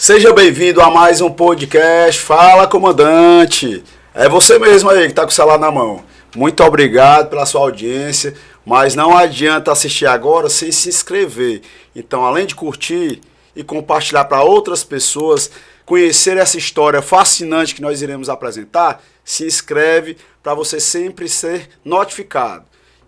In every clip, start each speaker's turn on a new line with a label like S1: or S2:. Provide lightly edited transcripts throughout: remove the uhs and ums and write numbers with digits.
S1: Seja bem-vindo a mais um podcast. Fala, comandante. É você mesmo aí que está com o celular na mão. Muito obrigado pela sua audiência, mas não adianta assistir agora sem se inscrever. Então, além de curtir e compartilhar para outras pessoas conhecer essa história fascinante que nós iremos apresentar, se inscreve para você sempre ser notificado.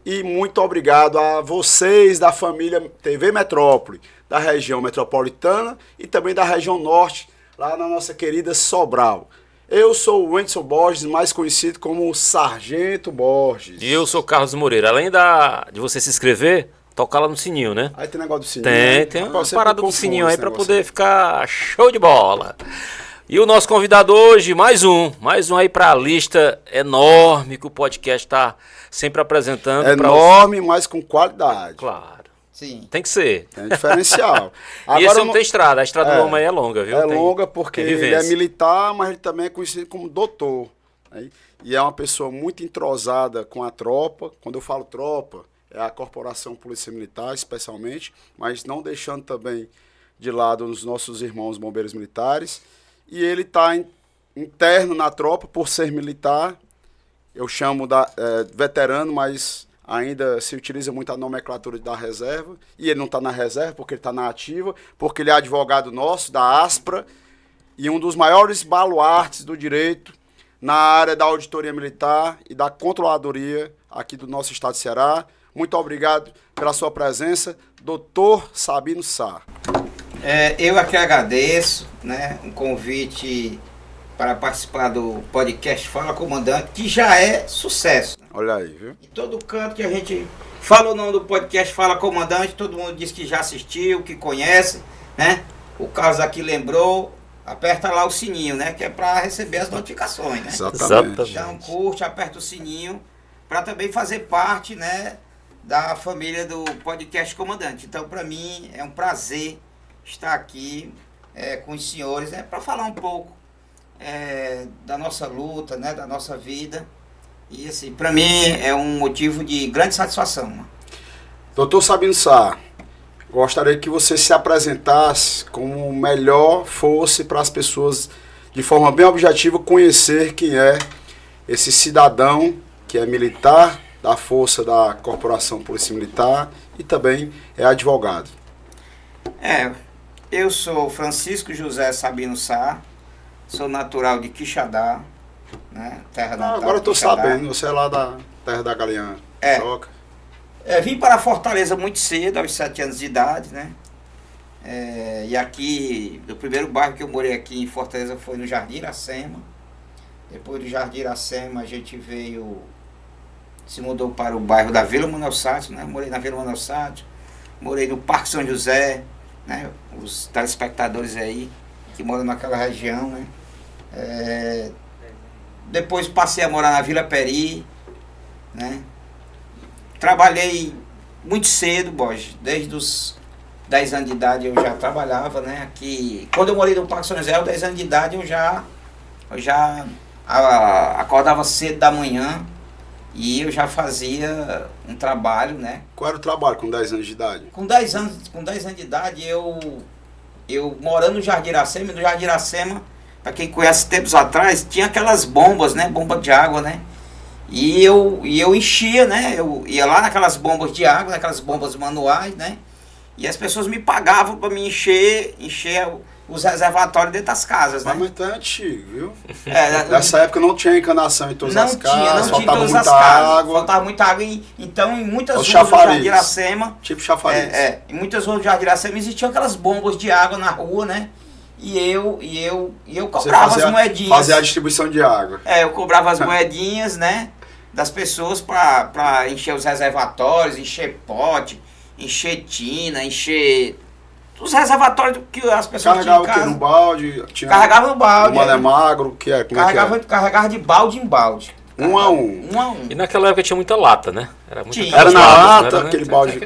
S1: E muito obrigado a vocês da família TV Metrópole, da região metropolitana e também da região norte, lá na nossa querida Sobral. Eu sou o Wendson Borges, mais conhecido como Sargento Borges.
S2: E eu sou o Carlos Moreira. Além de você se inscrever, tocar lá no sininho, né?
S1: Aí tem negócio do sininho.
S2: Tem uma parada do sininho aí para poder ficar show de bola. E o nosso convidado hoje, mais um aí para a lista enorme que o podcast está sempre apresentando.
S1: Enorme, mas com qualidade.
S2: Claro.
S1: Sim.
S2: Tem que ser.
S1: Tem diferencial.
S2: Agora, e esse não tem estrada, a estrada do homem é longa, viu?
S1: É longa porque ele é militar, mas ele também é conhecido como doutor. Né? E é uma pessoa muito entrosada com a tropa. Quando eu falo tropa, é a Corporação Polícia Militar, especialmente, mas não deixando também de lado os nossos irmãos bombeiros militares. E ele está interno na tropa por ser militar. Eu chamo veterano, mas ainda se utiliza muito a nomenclatura da reserva. E ele não está na reserva porque ele está na ativa, porque ele é advogado nosso, da ASPRA, e um dos maiores baluartes do direito na área da auditoria militar e da controladoria aqui do nosso estado de Ceará. Muito obrigado pela sua presença, doutor Sabino Sá.
S3: Eu aqui agradeço, né, um convite para participar do podcast Fala Comandante, que já é sucesso.
S1: Olha aí, viu?
S3: Em todo canto que a gente fala o nome do podcast Fala Comandante, todo mundo diz que já assistiu, que conhece, né? O Carlos aqui lembrou, aperta lá o sininho, né? Que é para receber as notificações, né?
S1: Exatamente.
S3: Então curte, aperta o sininho, para também fazer parte, né, da família do podcast Comandante. Então, para mim, é um prazer estar aqui com os senhores, né, para falar um pouco da nossa luta, né, da nossa vida. E assim, para mim é um motivo de grande satisfação.
S1: Doutor Sabino Sá, gostaria que você se apresentasse como melhor fosse para as pessoas, de forma bem objetiva, conhecer quem é esse cidadão que é militar da força da Corporação Polícia Militar e também é advogado.
S3: Eu sou Francisco José Sabino Sá, sou natural de Quixadá, né, terra natal.
S1: Agora eu estou sabendo, você é lá da terra da galinha.
S3: Vim para Fortaleza muito cedo, aos 7 anos de idade, né? E aqui, o primeiro bairro que eu morei aqui em Fortaleza foi no Jardim Iracema. Depois do Jardim Iracema a gente se mudou para o bairro da Vila Manuel Sátio, né? Morei na Vila Manuel Sátio, morei no Parque São José, né? Os telespectadores aí que moram naquela região, né? Depois passei a morar na Vila Peri, né? Trabalhei muito cedo, Borges, desde os 10 anos de idade eu já trabalhava, né? Aqui, quando eu morei no Parque São José, aos 10 anos de idade eu já acordava cedo da manhã e eu já fazia um trabalho, né?
S1: Qual era o trabalho com 10 anos de idade?
S3: Com 10 anos de idade eu morando no Jardim Iracema, para quem conhece tempos atrás, tinha aquelas bombas, né? Bomba de água, né? E eu enchia, né? Eu ia lá naquelas bombas de água, naquelas bombas manuais, né? E as pessoas me pagavam para me encher os reservatórios dentro das casas, né?
S1: Mas tá antigo, viu? Nessa época não tinha encanação em todas as casas,
S3: não tinha
S1: faltava muita água.
S3: Faltava muita água, então em muitas ruas do
S1: chafariz.
S3: Jardim Iracema...
S1: Tipo chafariz.
S3: Em muitas ruas do Jardim Iracema existiam aquelas bombas de água na rua, né? E eu cobrava as moedinhas.
S1: Fazia a distribuição de água.
S3: Eu cobrava as moedinhas, né? Das pessoas para encher os reservatórios, encher pote, encher tina, encher os reservatórios que as pessoas
S1: tinham em casa.
S3: Carregava o
S1: quê? No balde?
S3: Carregava no balde.
S1: O mano é magro, que é?
S3: Carregava de balde em balde.
S1: Um a um.
S2: E naquela época tinha muita lata, né?
S1: Era na lata,
S2: né?
S1: aquele balde.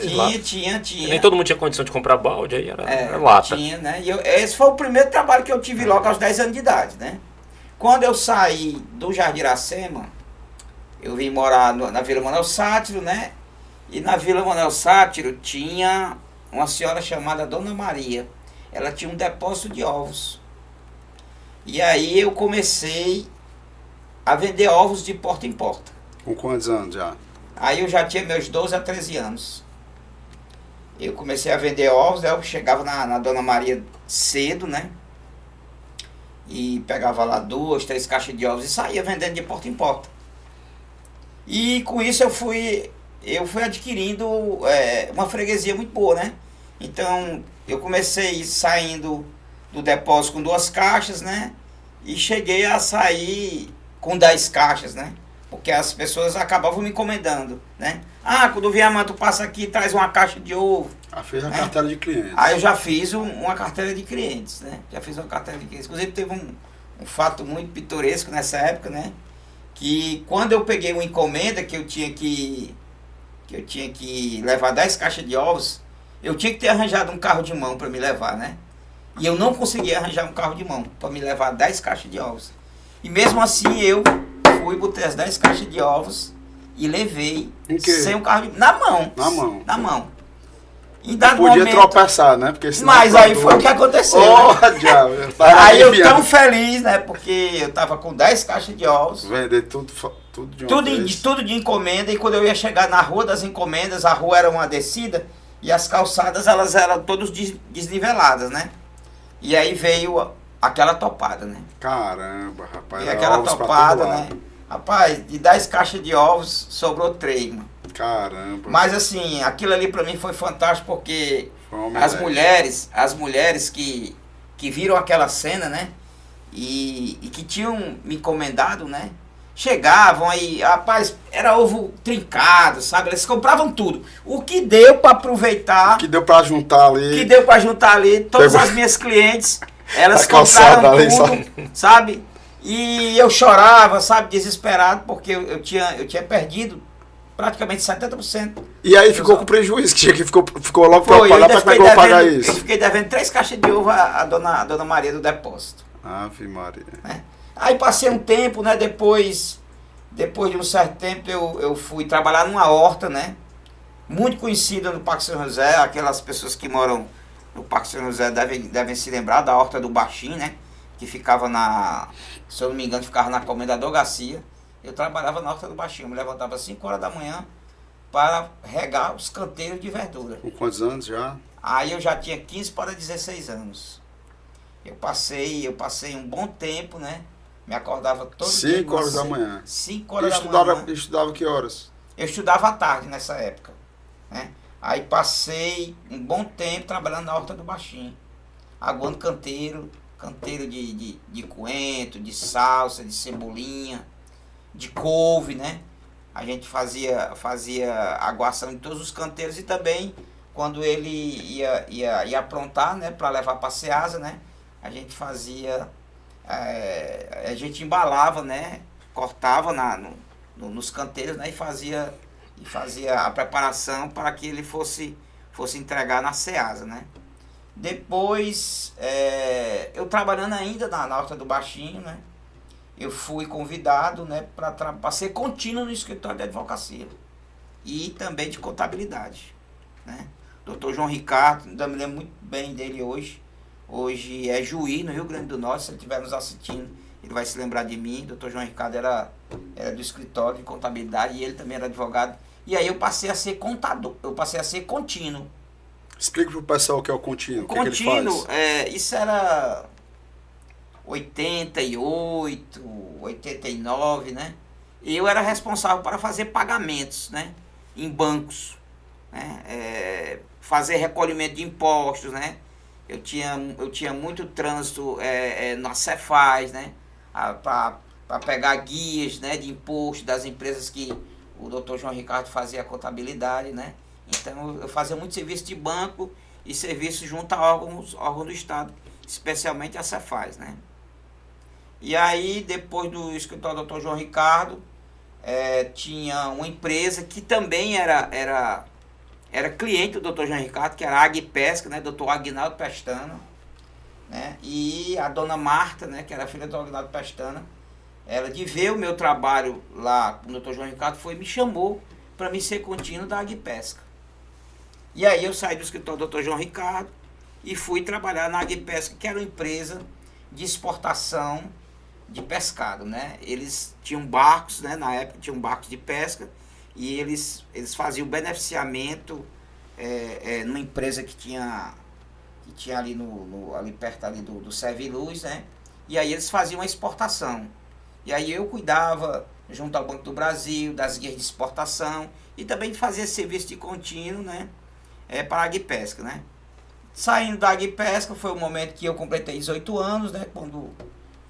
S3: Tinha.
S2: Nem todo mundo tinha condição de comprar balde, aí era lata.
S3: Tinha, né? E esse foi o primeiro trabalho que eu tive logo aos 10 anos de idade, né? Quando eu saí do Jardim Iracema, eu vim morar na Vila Manuel Sátiro, né? E na Vila Manuel Sátiro tinha uma senhora chamada Dona Maria. Ela tinha um depósito de ovos. E aí eu comecei a vender ovos de porta em porta.
S1: Com quantos anos já?
S3: Aí eu já tinha meus 12 a 13 anos. Eu comecei a vender ovos, né? Eu chegava na Dona Maria cedo, né? E pegava lá 2, 3 caixas de ovos e saía vendendo de porta em porta. E com isso eu fui adquirindo uma freguesia muito boa, né? Então eu comecei saindo do depósito com 2 caixas, né? E cheguei a sair com 10 caixas, né? Porque as pessoas acabavam me encomendando, né? Ah, quando vier amanhã tu passa aqui e traz uma caixa de ovo.
S1: Fez a carteira de clientes.
S3: Aí eu já fiz uma carteira de clientes, né? Já fiz uma carteira de clientes. Inclusive teve um fato muito pitoresco nessa época, né? Que quando eu peguei uma encomenda que eu tinha que levar 10 caixas de ovos, eu tinha que ter arranjado um carro de mão para me levar, né? E eu não conseguia arranjar um carro de mão para me levar 10 caixas de ovos. E mesmo assim eu botei as 10 caixas de ovos e levei sem um carro de... Na mão. Em dado
S1: podia
S3: momento,
S1: tropeçar, né? Porque
S3: mas aí foi o que aconteceu.
S1: Né?
S3: Aí eu tão feliz, né? Porque eu tava com 10 caixas de ovos.
S1: Vender tudo de uma vez.
S3: Tudo de encomenda. E quando eu ia chegar na rua das encomendas, a rua era uma descida e as calçadas elas eram todas desniveladas, né? E aí veio aquela topada, né?
S1: Caramba, rapaz.
S3: E aquela topada, né? Rapaz, de 10 caixas de ovos, sobrou 3, mano.
S1: Caramba.
S3: Mas assim, aquilo ali pra mim foi fantástico porque as mulheres que viram aquela cena, né? E que tinham me encomendado, né? Chegavam aí, rapaz, era ovo trincado, sabe? Eles compravam tudo. O que deu pra aproveitar.
S1: O que deu pra juntar ali.
S3: Todas as minhas clientes, elas compraram tudo, sabe? E eu chorava, sabe, desesperado, porque eu tinha perdido praticamente 70%.
S1: E aí ficou com prejuízo, que ficou logo preocupado para como é que eu vou pagar isso.
S3: Eu fiquei devendo 3 caixas de ovo à dona Maria do depósito.
S1: Ave Maria.
S3: Aí passei um tempo, né, depois de um certo tempo eu fui trabalhar numa horta, né, muito conhecida no Parque São José. Aquelas pessoas que moram no Parque São José devem se lembrar da horta do Baixinho, né, que ficava se eu não me engano, ficava na Comendador Garcia. Eu trabalhava na horta do Baixinho, me levantava às 5 horas da manhã para regar os canteiros de verdura.
S1: Com quantos anos já?
S3: Aí eu já tinha 15 para 16 anos. Eu passei um bom tempo, né? Me acordava todo dia.
S1: 5 horas da manhã.
S3: 5 horas da manhã.
S1: Estudava que horas?
S3: Eu estudava à tarde nessa época, né? Aí passei um bom tempo trabalhando na horta do Baixinho, aguando canteiro de coentro, de salsa, de cebolinha, de couve, né? A gente fazia aguação em todos os canteiros e também quando ele ia aprontar, né, para levar para a Ceasa, né? A gente fazia, a gente embalava, né? Cortava nos canteiros, né? E fazia a preparação para que ele fosse entregar na Ceasa, né? Depois, eu trabalhando ainda na horta do Baixinho, né? Eu fui convidado, né, para ser contínuo no escritório de advocacia e também de contabilidade, né? Dr. João Ricardo, ainda me lembro muito bem dele hoje. Hoje é juiz no Rio Grande do Norte. Se ele estiver nos assistindo, ele vai se lembrar de mim. Dr. João Ricardo era do escritório de contabilidade e ele também era advogado. E aí eu passei a ser contador, eu passei a ser contínuo.
S1: Explica para o pessoal o que é o contínuo.
S3: O contínuo, isso era 88, 89, né? Eu era responsável para fazer pagamentos, né, em bancos, né? Fazer recolhimento de impostos, né? Eu tinha muito trânsito na Cefaz, né? Para pegar guias, né, de imposto das empresas que o Dr. João Ricardo fazia a contabilidade, né? Então eu fazia muito serviço de banco e serviço junto a órgãos do Estado, especialmente a Cefaz, né? E aí, depois do escritório do Dr. João Ricardo, tinha uma empresa que também era cliente do Dr. João Ricardo, que era a Agpesca, né? Dr. Aguinaldo Pestana, né? E a dona Marta, né, que era filha do Aguinaldo Pestana, ela, de ver o meu trabalho lá com o Dr. João Ricardo, me chamou para me ser contínuo da Agpesca. E aí eu saí do escritório do Dr. João Ricardo e fui trabalhar na Agpesca, que era uma empresa de exportação de pescado, né? Eles tinham barcos, né? Na época tinham barcos de pesca e eles faziam beneficiamento numa empresa que tinha ali ali perto ali do Serviluz, né? E aí eles faziam a exportação. E aí eu cuidava, junto ao Banco do Brasil, das guias de exportação e também fazia serviço de contínuo, né? Para a Aguipesca, né? Saindo da Aguipesca foi o momento que eu completei 18 anos, né? Quando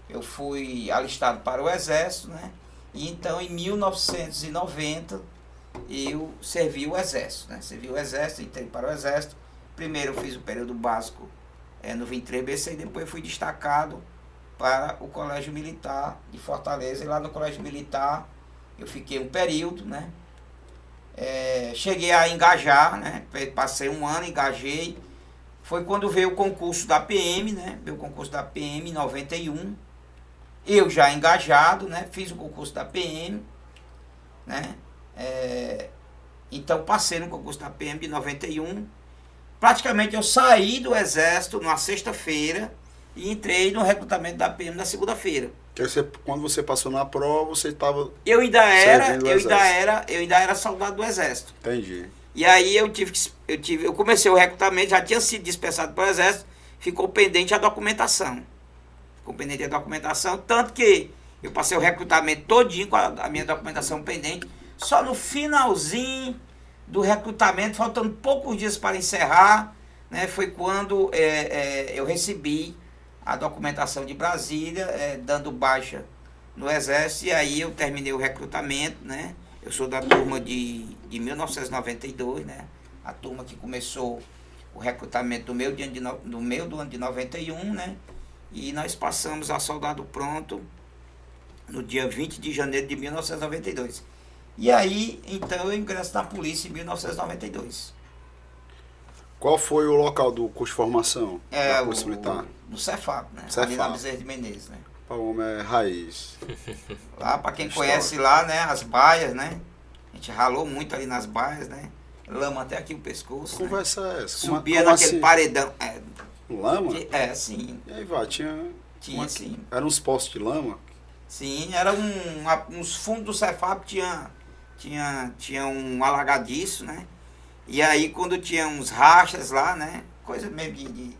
S3: eu fui alistado para o Exército, né? E então em 1990 eu servi o Exército, né? Servi o Exército, entrei para o Exército. Primeiro eu fiz o período básico no 23BC e depois fui destacado para o Colégio Militar de Fortaleza. E lá no Colégio Militar eu fiquei um período, né? Cheguei a engajar, né? Passei um ano, engajei. Foi quando veio o concurso da PM, né? Veio o concurso da PM em 91. Eu já engajado, né? Fiz o concurso da PM, né? Então passei no concurso da PM de 91. Praticamente eu saí do Exército numa sexta-feira e entrei no recrutamento da PM na segunda-feira.
S1: Quando você passou na prova, você estava
S3: eu ainda era soldado do Exército.
S1: Entendi.
S3: E aí eu comecei o recrutamento, já tinha sido dispensado para o Exército, ficou pendente a documentação. Tanto que eu passei o recrutamento todinho com a minha documentação pendente. Só no finalzinho do recrutamento, faltando poucos dias para encerrar, né, foi quando eu recebi a documentação de Brasília, dando baixa no Exército, e aí eu terminei o recrutamento, né? Eu sou da turma de 1992, né? A turma que começou o recrutamento do meio do ano de 91, né? E nós passamos a soldado pronto no dia 20 de janeiro de 1992. E aí, então, eu ingresso na polícia em 1992.
S1: Qual foi o local do curso de formação da Polícia Militar?
S3: No Cefap, né?
S1: Cefap.
S3: Ali na Bezerra de Menezes, né?
S1: O homem é raiz.
S3: Lá, para quem conhece lá, né? As baias, né? A gente ralou muito ali nas baias, né? Lama até aqui o pescoço.
S1: Conversa é essa?
S3: Subia naquele assim? Paredão.
S1: Lama?
S3: Sim.
S1: E aí, Vá, tinha
S3: sim.
S1: Eram uns postos de lama?
S3: Sim, era uns fundos do Cefap tinha um alagadiço, né? E aí quando tinha uns rachas lá, né? Coisa mesmo de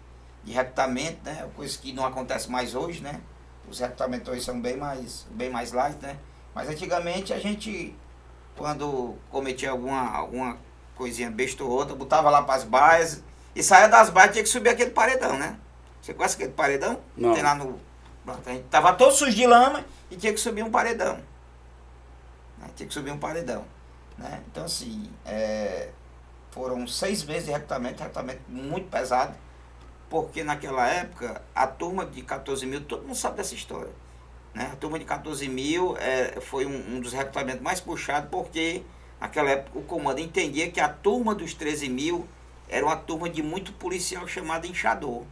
S3: recrutamento, né? Coisa que não acontece mais hoje, né? Os recrutamentos hoje são bem mais light, né? Mas antigamente a gente, quando cometia alguma coisinha besta ou outra, botava lá para as baias e saia das baias, tinha que subir aquele paredão, né? Você conhece aquele paredão?
S1: Não.
S3: Tem lá no... A gente tava todo sujo de lama e tinha que subir um paredão. Né? Então assim, foram 6 meses de recrutamento muito pesado, porque naquela época a turma de 14 mil, todo mundo sabe dessa história, né? A turma de 14 mil foi um dos recrutamentos mais puxados, porque naquela época o comando entendia que a turma dos 13 mil era uma turma de muito policial chamada enxador,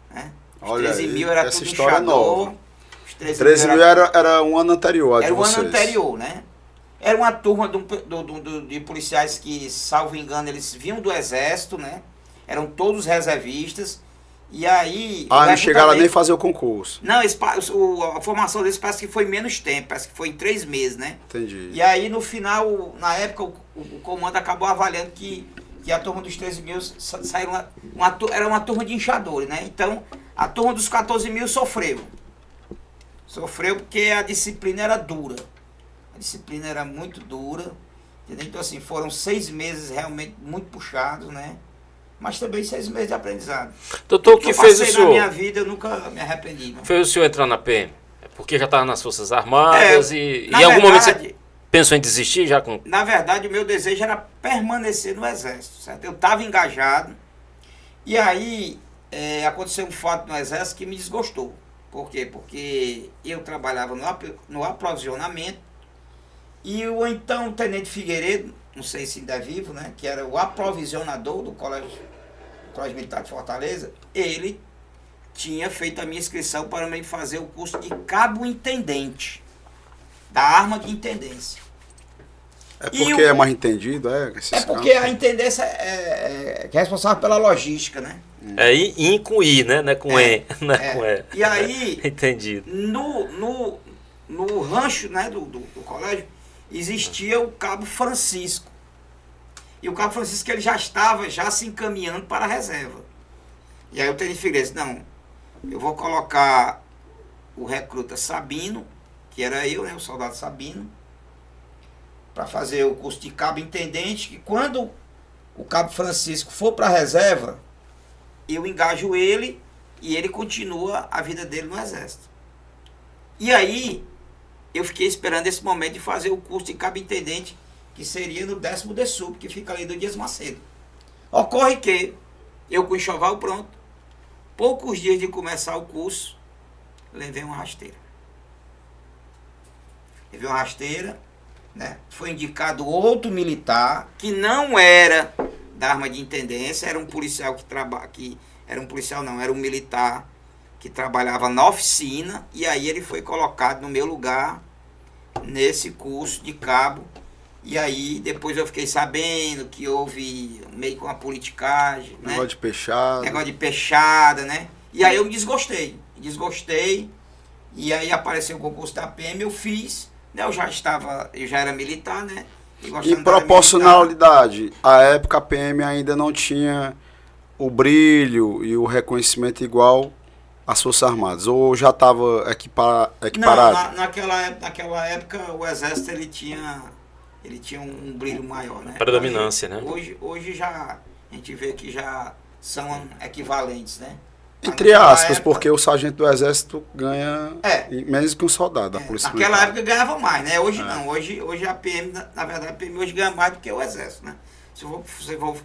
S3: né? Os
S1: Olha
S3: 13
S1: aí,
S3: mil era
S1: essa
S3: tudo
S1: história
S3: enxador.
S1: nova. Os 13 mil era um ano anterior a de vocês.
S3: Era um ano anterior, né? Era uma turma de policiais que, salvo engano, eles vinham do Exército, né? Eram todos reservistas. E aí...
S1: não chegaram a nem fazer o concurso.
S3: Não, a formação deles parece que foi menos tempo, parece que foi em 3 meses, né?
S1: Entendi.
S3: E aí, no final, na época, o comando acabou avaliando que a turma dos 13 mil era uma turma de enxadores, né? Então, a turma dos 14 mil sofreu. Sofreu porque a disciplina era dura. A disciplina era muito dura. Entendeu? Então, assim, foram 6 meses realmente muito puxados, né? Mas também 6 meses de aprendizado.
S2: Doutor, o que fez o senhor?
S3: Na minha vida, eu nunca me arrependi. Não.
S2: Fez o senhor entrar na PM? Porque já estava nas Forças Armadas e em algum momento você pensou em desistir já com...
S3: Na verdade, o meu desejo era permanecer no Exército, certo? Eu estava engajado e aí aconteceu um fato no Exército que me desgostou. Por quê? Porque eu trabalhava no aprovisionamento e o então Tenente Figueiredo, não sei se ainda é vivo, né? Que era o aprovisionador do Colégio Militar de Fortaleza, ele tinha feito a minha inscrição para me fazer o curso de cabo-intendente, da arma de intendência.
S1: É porque é mais entendido,
S3: É porque a intendência é responsável pela logística, né?
S2: É I com I, né? Não é com E. Não é com E.
S3: E aí,
S2: entendido.
S3: No rancho, né, do colégio, existia o Cabo Francisco. E o Cabo Francisco ele já estava se encaminhando para a reserva. E aí o tenente Figueiredo disse, não, eu vou colocar o recruta Sabino, que era eu, né, o soldado Sabino, para fazer o curso de cabo intendente, que quando o Cabo Francisco for para a reserva, eu engajo ele e ele continua a vida dele no exército. E aí, eu fiquei esperando esse momento de fazer o curso de cabo intendente, que seria no 10º DSUB, que fica ali do Dias Macedo. Ocorre que eu com o enxoval pronto, poucos dias de começar o curso, levei uma rasteira. Levei uma rasteira, né? Foi indicado outro militar, que não era da arma de intendência, era um policial era um militar que trabalhava na oficina, e aí ele foi colocado no meu lugar nesse curso de cabo. E aí depois eu fiquei sabendo que houve meio com uma politicagem, né? Negócio de peixada, né? E aí eu me desgostei, e aí apareceu o concurso da PM, eu fiz, né? Eu já era militar, né?
S1: E proporcionalidade, a época a PM ainda não tinha o brilho e o reconhecimento igual às Forças Armadas, ou já estava equiparado?
S3: Não, naquela época o Exército ele tinha um brilho maior, né?
S2: Predominância, né?
S3: Hoje já a gente vê que já são equivalentes, né?
S1: Entre aspas, porque o sargento do Exército ganha menos que um soldado da Polícia Militar.
S3: Naquela época ganhava mais, né? Hoje não. Hoje a PM, na verdade, a PM hoje ganha mais do que o Exército, né? Se você for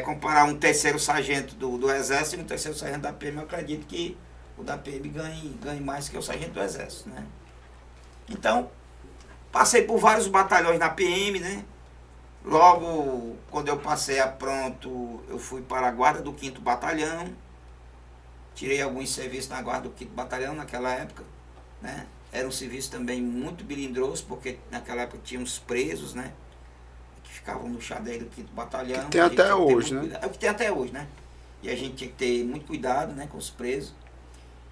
S3: comparar um terceiro sargento do Exército e um terceiro sargento da PM, eu acredito que o da PM ganhe mais que o sargento do Exército, né? Então, passei por vários batalhões na PM, né? Logo, quando eu passei a pronto, eu fui para a guarda do 5º Batalhão. Tirei alguns serviços na guarda do 5º Batalhão naquela época, né? Era um serviço também muito melindroso, porque naquela época tinha uns presos, né? Que ficavam no chadeiro do 5º Batalhão.
S1: Que tem até hoje, né?
S3: É o que tem até hoje, né? E a gente tinha que ter muito cuidado, né, com os presos.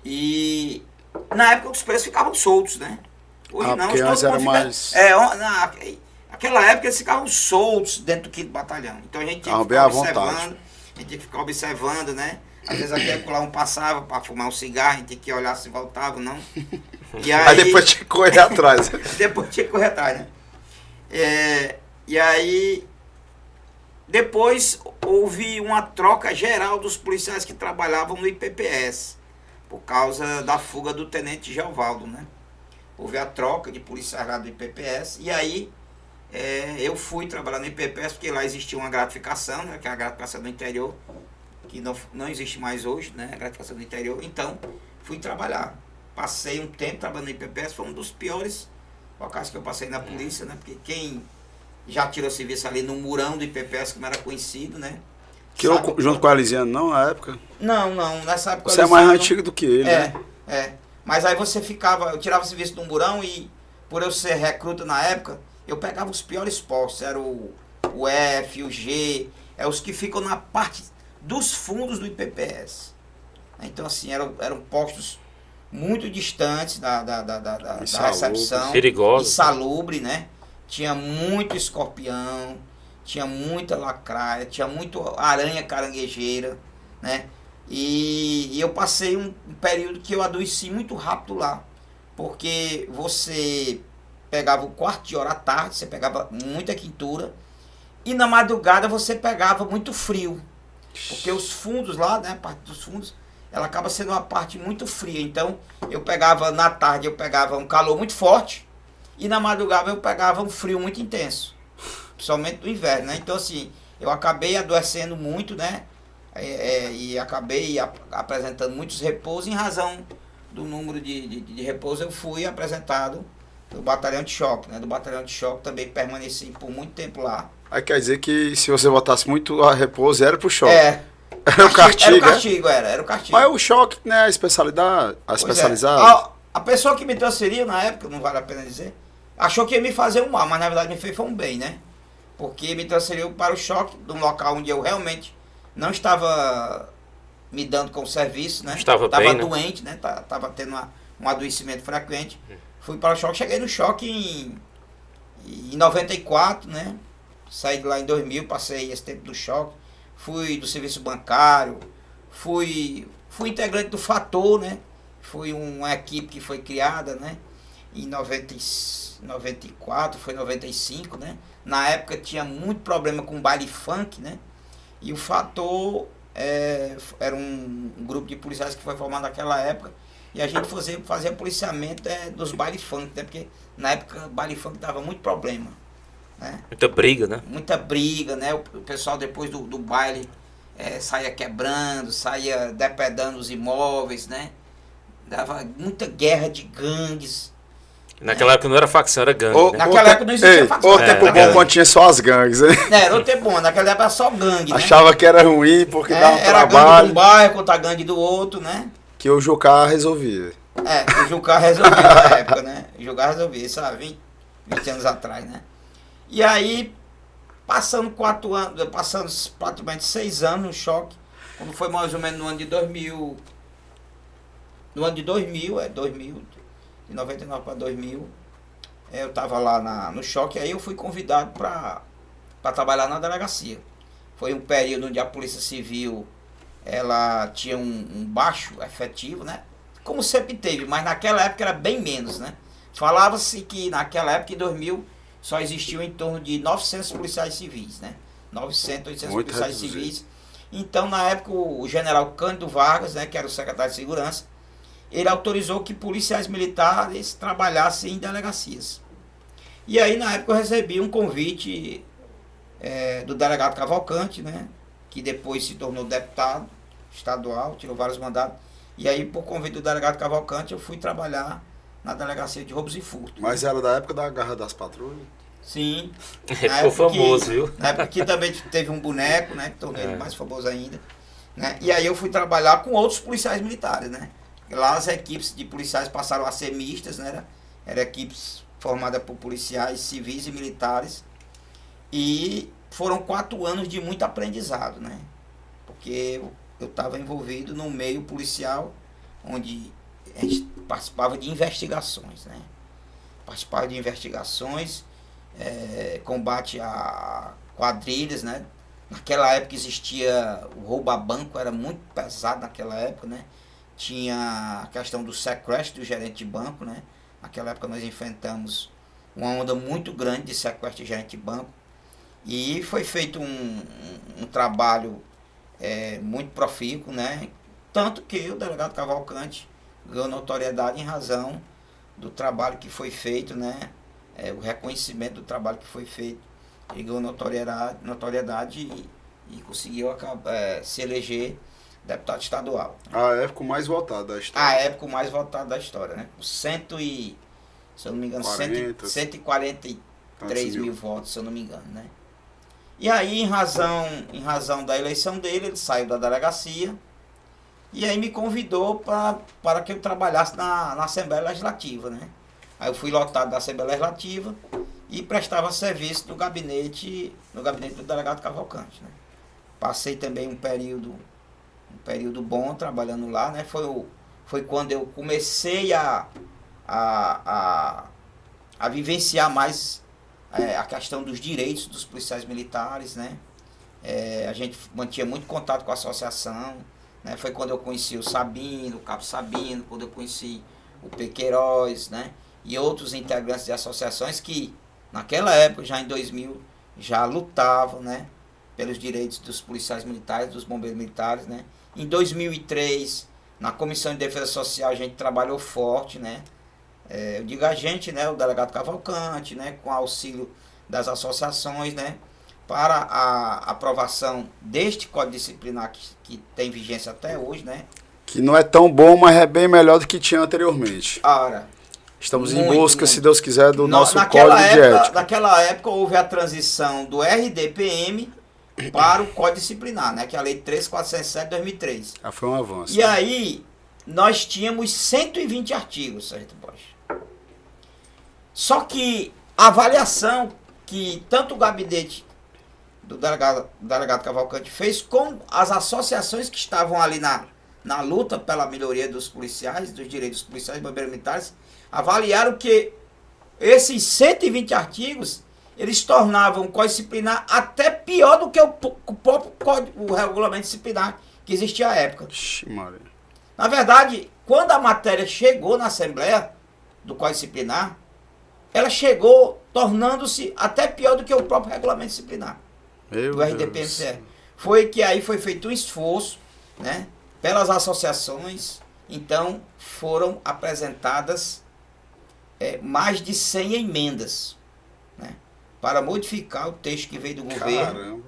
S3: E na época os presos ficavam soltos, né? Hoje não,
S1: porque antes era mais...
S3: Naquela época eles ficavam soltos dentro do 5º Batalhão. Então a gente tinha que ficar observando, né? Às vezes até lá um passava para fumar um cigarro, a gente tinha que olhar se voltava ou não. E
S1: aí depois tinha que correr atrás.
S3: Depois tinha que correr atrás, né? E aí, depois houve uma troca geral dos policiais que trabalhavam no IPPS, por causa da fuga do tenente Geovaldo, né? Houve a troca de policiais lá do IPPS, e aí eu fui trabalhar no IPPS, porque lá existia uma gratificação, né? Que é a gratificação do interior, que não existe mais hoje, né? A gratificação do interior. Então, fui trabalhar. Passei um tempo trabalhando no IPPS, foi um dos piores locais que eu passei na polícia, né? Porque quem já tirou serviço ali no murão do IPPS, como era conhecido, né?
S1: Tirou junto com a Elisiano, não, na época?
S3: Não, nessa época...
S1: Você é mais antigo do que ele, né?
S3: Mas aí eu tirava serviço no murão e, por eu ser recruta na época, eu pegava os piores postos, era o F, o G, os que ficam na parte dos fundos do IPPS. Então, assim, eram postos muito distantes da recepção.
S2: Perigoso.
S3: Insalubre, né? Tinha muito escorpião, tinha muita lacraia, tinha muito aranha caranguejeira, né? E eu passei um período que eu adoeci muito rápido lá. Porque você pegava o quarto de hora à tarde, você pegava muita quintura, e na madrugada você pegava muito frio. Porque os fundos lá, né, a parte dos fundos, ela acaba sendo uma parte muito fria. Então, na tarde eu pegava um calor muito forte, e na madrugada eu pegava um frio muito intenso, principalmente no inverno, né? Então, assim, eu acabei adoecendo muito, né? E acabei apresentando muitos repousos. Em razão do número de repouso, eu fui apresentado no batalhão de choque, né? Do batalhão de choque também permaneci por muito tempo lá.
S1: Aí quer dizer que se você botasse muito a repouso, era pro choque.
S3: Era o castigo. Era o castigo.
S1: Mas o choque, né, a especializada.
S3: A pessoa que me transferiu na época, não vale a pena dizer, achou que ia me fazer um mal, mas na verdade me fez um bem, né? Porque me transferiu para o choque, de um local onde eu realmente não estava me dando com o serviço, né?
S2: Estava
S3: bem,
S2: doente,
S3: né? Estava tendo um adoecimento frequente. Fui para o choque, cheguei no choque em 94, né? Saí de lá em 2000, passei esse tempo do choque. Fui do serviço bancário, fui integrante do Fator, né? Foi uma equipe que foi criada, né? Em 94, foi 95, né? Na época tinha muito problema com baile funk, né? E o Fator era um grupo de policiais que foi formado naquela época. E a gente fazia policiamento dos baile funk, né? Porque na época o baile funk dava muito problema, né?
S2: Muita briga, né?
S3: Muita briga, né? O pessoal depois do baile saía quebrando, saía depredando os imóveis, né? Dava muita guerra de gangues.
S2: Naquela época não era facção, era gangue, né?
S3: Naquela época não existia facção.
S1: Outro tempo bom quando tinha só as gangues, né?
S3: Era outro tempo bom, naquela época era só gangue, né?
S1: Achava que era ruim porque dava
S3: era
S1: trabalho.
S3: Gangue de um bairro contra a gangue do outro, né?
S1: Que o Jucá resolvia.
S3: O Jucá resolvia na época, né? O Jucá resolvia, isso há 20 anos atrás, né? E aí, passando praticamente 6 anos no choque, quando foi mais ou menos no ano de 2000, de 99 para 2000, eu estava lá no choque, aí eu fui convidado para trabalhar na delegacia. Foi um período onde a Polícia Civil ela tinha um baixo efetivo, né? Como sempre teve, mas naquela época era bem menos, né? Falava-se que naquela época, em 2000, só existiam em torno de 900 policiais civis, né? 900, 800
S1: muito
S3: policiais
S1: reduzido.
S3: civis. Então, na época, o general Cândido Vargas, né, que era o secretário de Segurança, ele autorizou que policiais militares trabalhassem em delegacias. E aí, na época, eu recebi um convite do delegado Cavalcante, né, que depois se tornou deputado estadual, tirou vários mandatos. E aí, por convite do delegado Cavalcante, eu fui trabalhar na delegacia de roubos e furtos.
S1: Mas era da época da Garra das Patrulhas?
S3: Sim.
S2: Ficou famoso, viu?
S3: Na época que também teve um boneco, né, que tornou ele mais famoso ainda. Né? E aí eu fui trabalhar com outros policiais militares, né? Lá as equipes de policiais passaram a ser mistas, né? Eram equipes formadas por policiais civis e militares. E foram 4 anos de muito aprendizado, né? Porque eu estava envolvido no meio policial, onde a gente participava de investigações, né? Participava de investigações, combate a quadrilhas, né? Naquela época existia o roubo a banco, era muito pesado naquela época, né? Tinha a questão do sequestro do gerente de banco, né? Naquela época nós enfrentamos uma onda muito grande de sequestro de gerente de banco. E foi feito um trabalho muito profícuo, né? Tanto que o delegado Cavalcante ganhou notoriedade em razão do trabalho que foi feito, né? O reconhecimento do trabalho que foi feito. Ele ganhou notoriedade e conseguiu se eleger deputado estadual.
S1: A época mais votada da história.
S3: A época mais votada da história, né? Se eu não me engano, 143 mil votos, se eu não me engano, né? E aí, em razão da eleição dele, ele saiu da delegacia e aí me convidou para que eu trabalhasse na Assembleia Legislativa, né? Aí eu fui lotado da Assembleia Legislativa e prestava serviço no gabinete do delegado Cavalcante, né? Passei também um período bom trabalhando lá, né? Foi quando eu comecei a vivenciar mais a questão dos direitos dos policiais militares, né? A gente mantinha muito contato com a associação, né? Foi quando eu conheci o Sabino, o Cabo Sabino, quando eu conheci o Pequeiroz, né? E outros integrantes de associações que, naquela época, já em 2000, já lutavam, né? Pelos direitos dos policiais militares, dos bombeiros militares, né? Em 2003, na Comissão de Defesa Social, a gente trabalhou forte, né? Eu digo a gente, né? O delegado Cavalcante, né? Com auxílio das associações, né? Para a aprovação deste Código Disciplinar que tem vigência até hoje, né?
S1: Que não é tão bom, mas é bem melhor do que tinha anteriormente.
S3: Ora,
S1: estamos em busca, se Deus quiser, do nosso Código de Ética.
S3: Naquela época houve a transição do RDPM para o Código Disciplinar, né? Que é a Lei 13407 de 2003.
S1: Foi um avanço.
S3: E aí, 20 nós tínhamos 120 artigos, Sargento Bosch. Só que a avaliação que tanto o gabinete do delegado Cavalcante fez com as associações que estavam ali na luta pela melhoria dos policiais, dos direitos dos policiais e bombeiros militares, avaliaram que esses 120 artigos, eles tornavam o Código Disciplinar até pior do que o próprio o regulamento disciplinar que existia à época. Na verdade, quando a matéria chegou na Assembleia do Código Disciplinar, ela chegou tornando-se até pior do que o próprio regulamento disciplinar do RDP-MCE. Foi que aí foi feito um esforço, né, pelas associações, então foram apresentadas mais de 100 emendas, né, para modificar o texto que veio do governo.
S1: Caramba.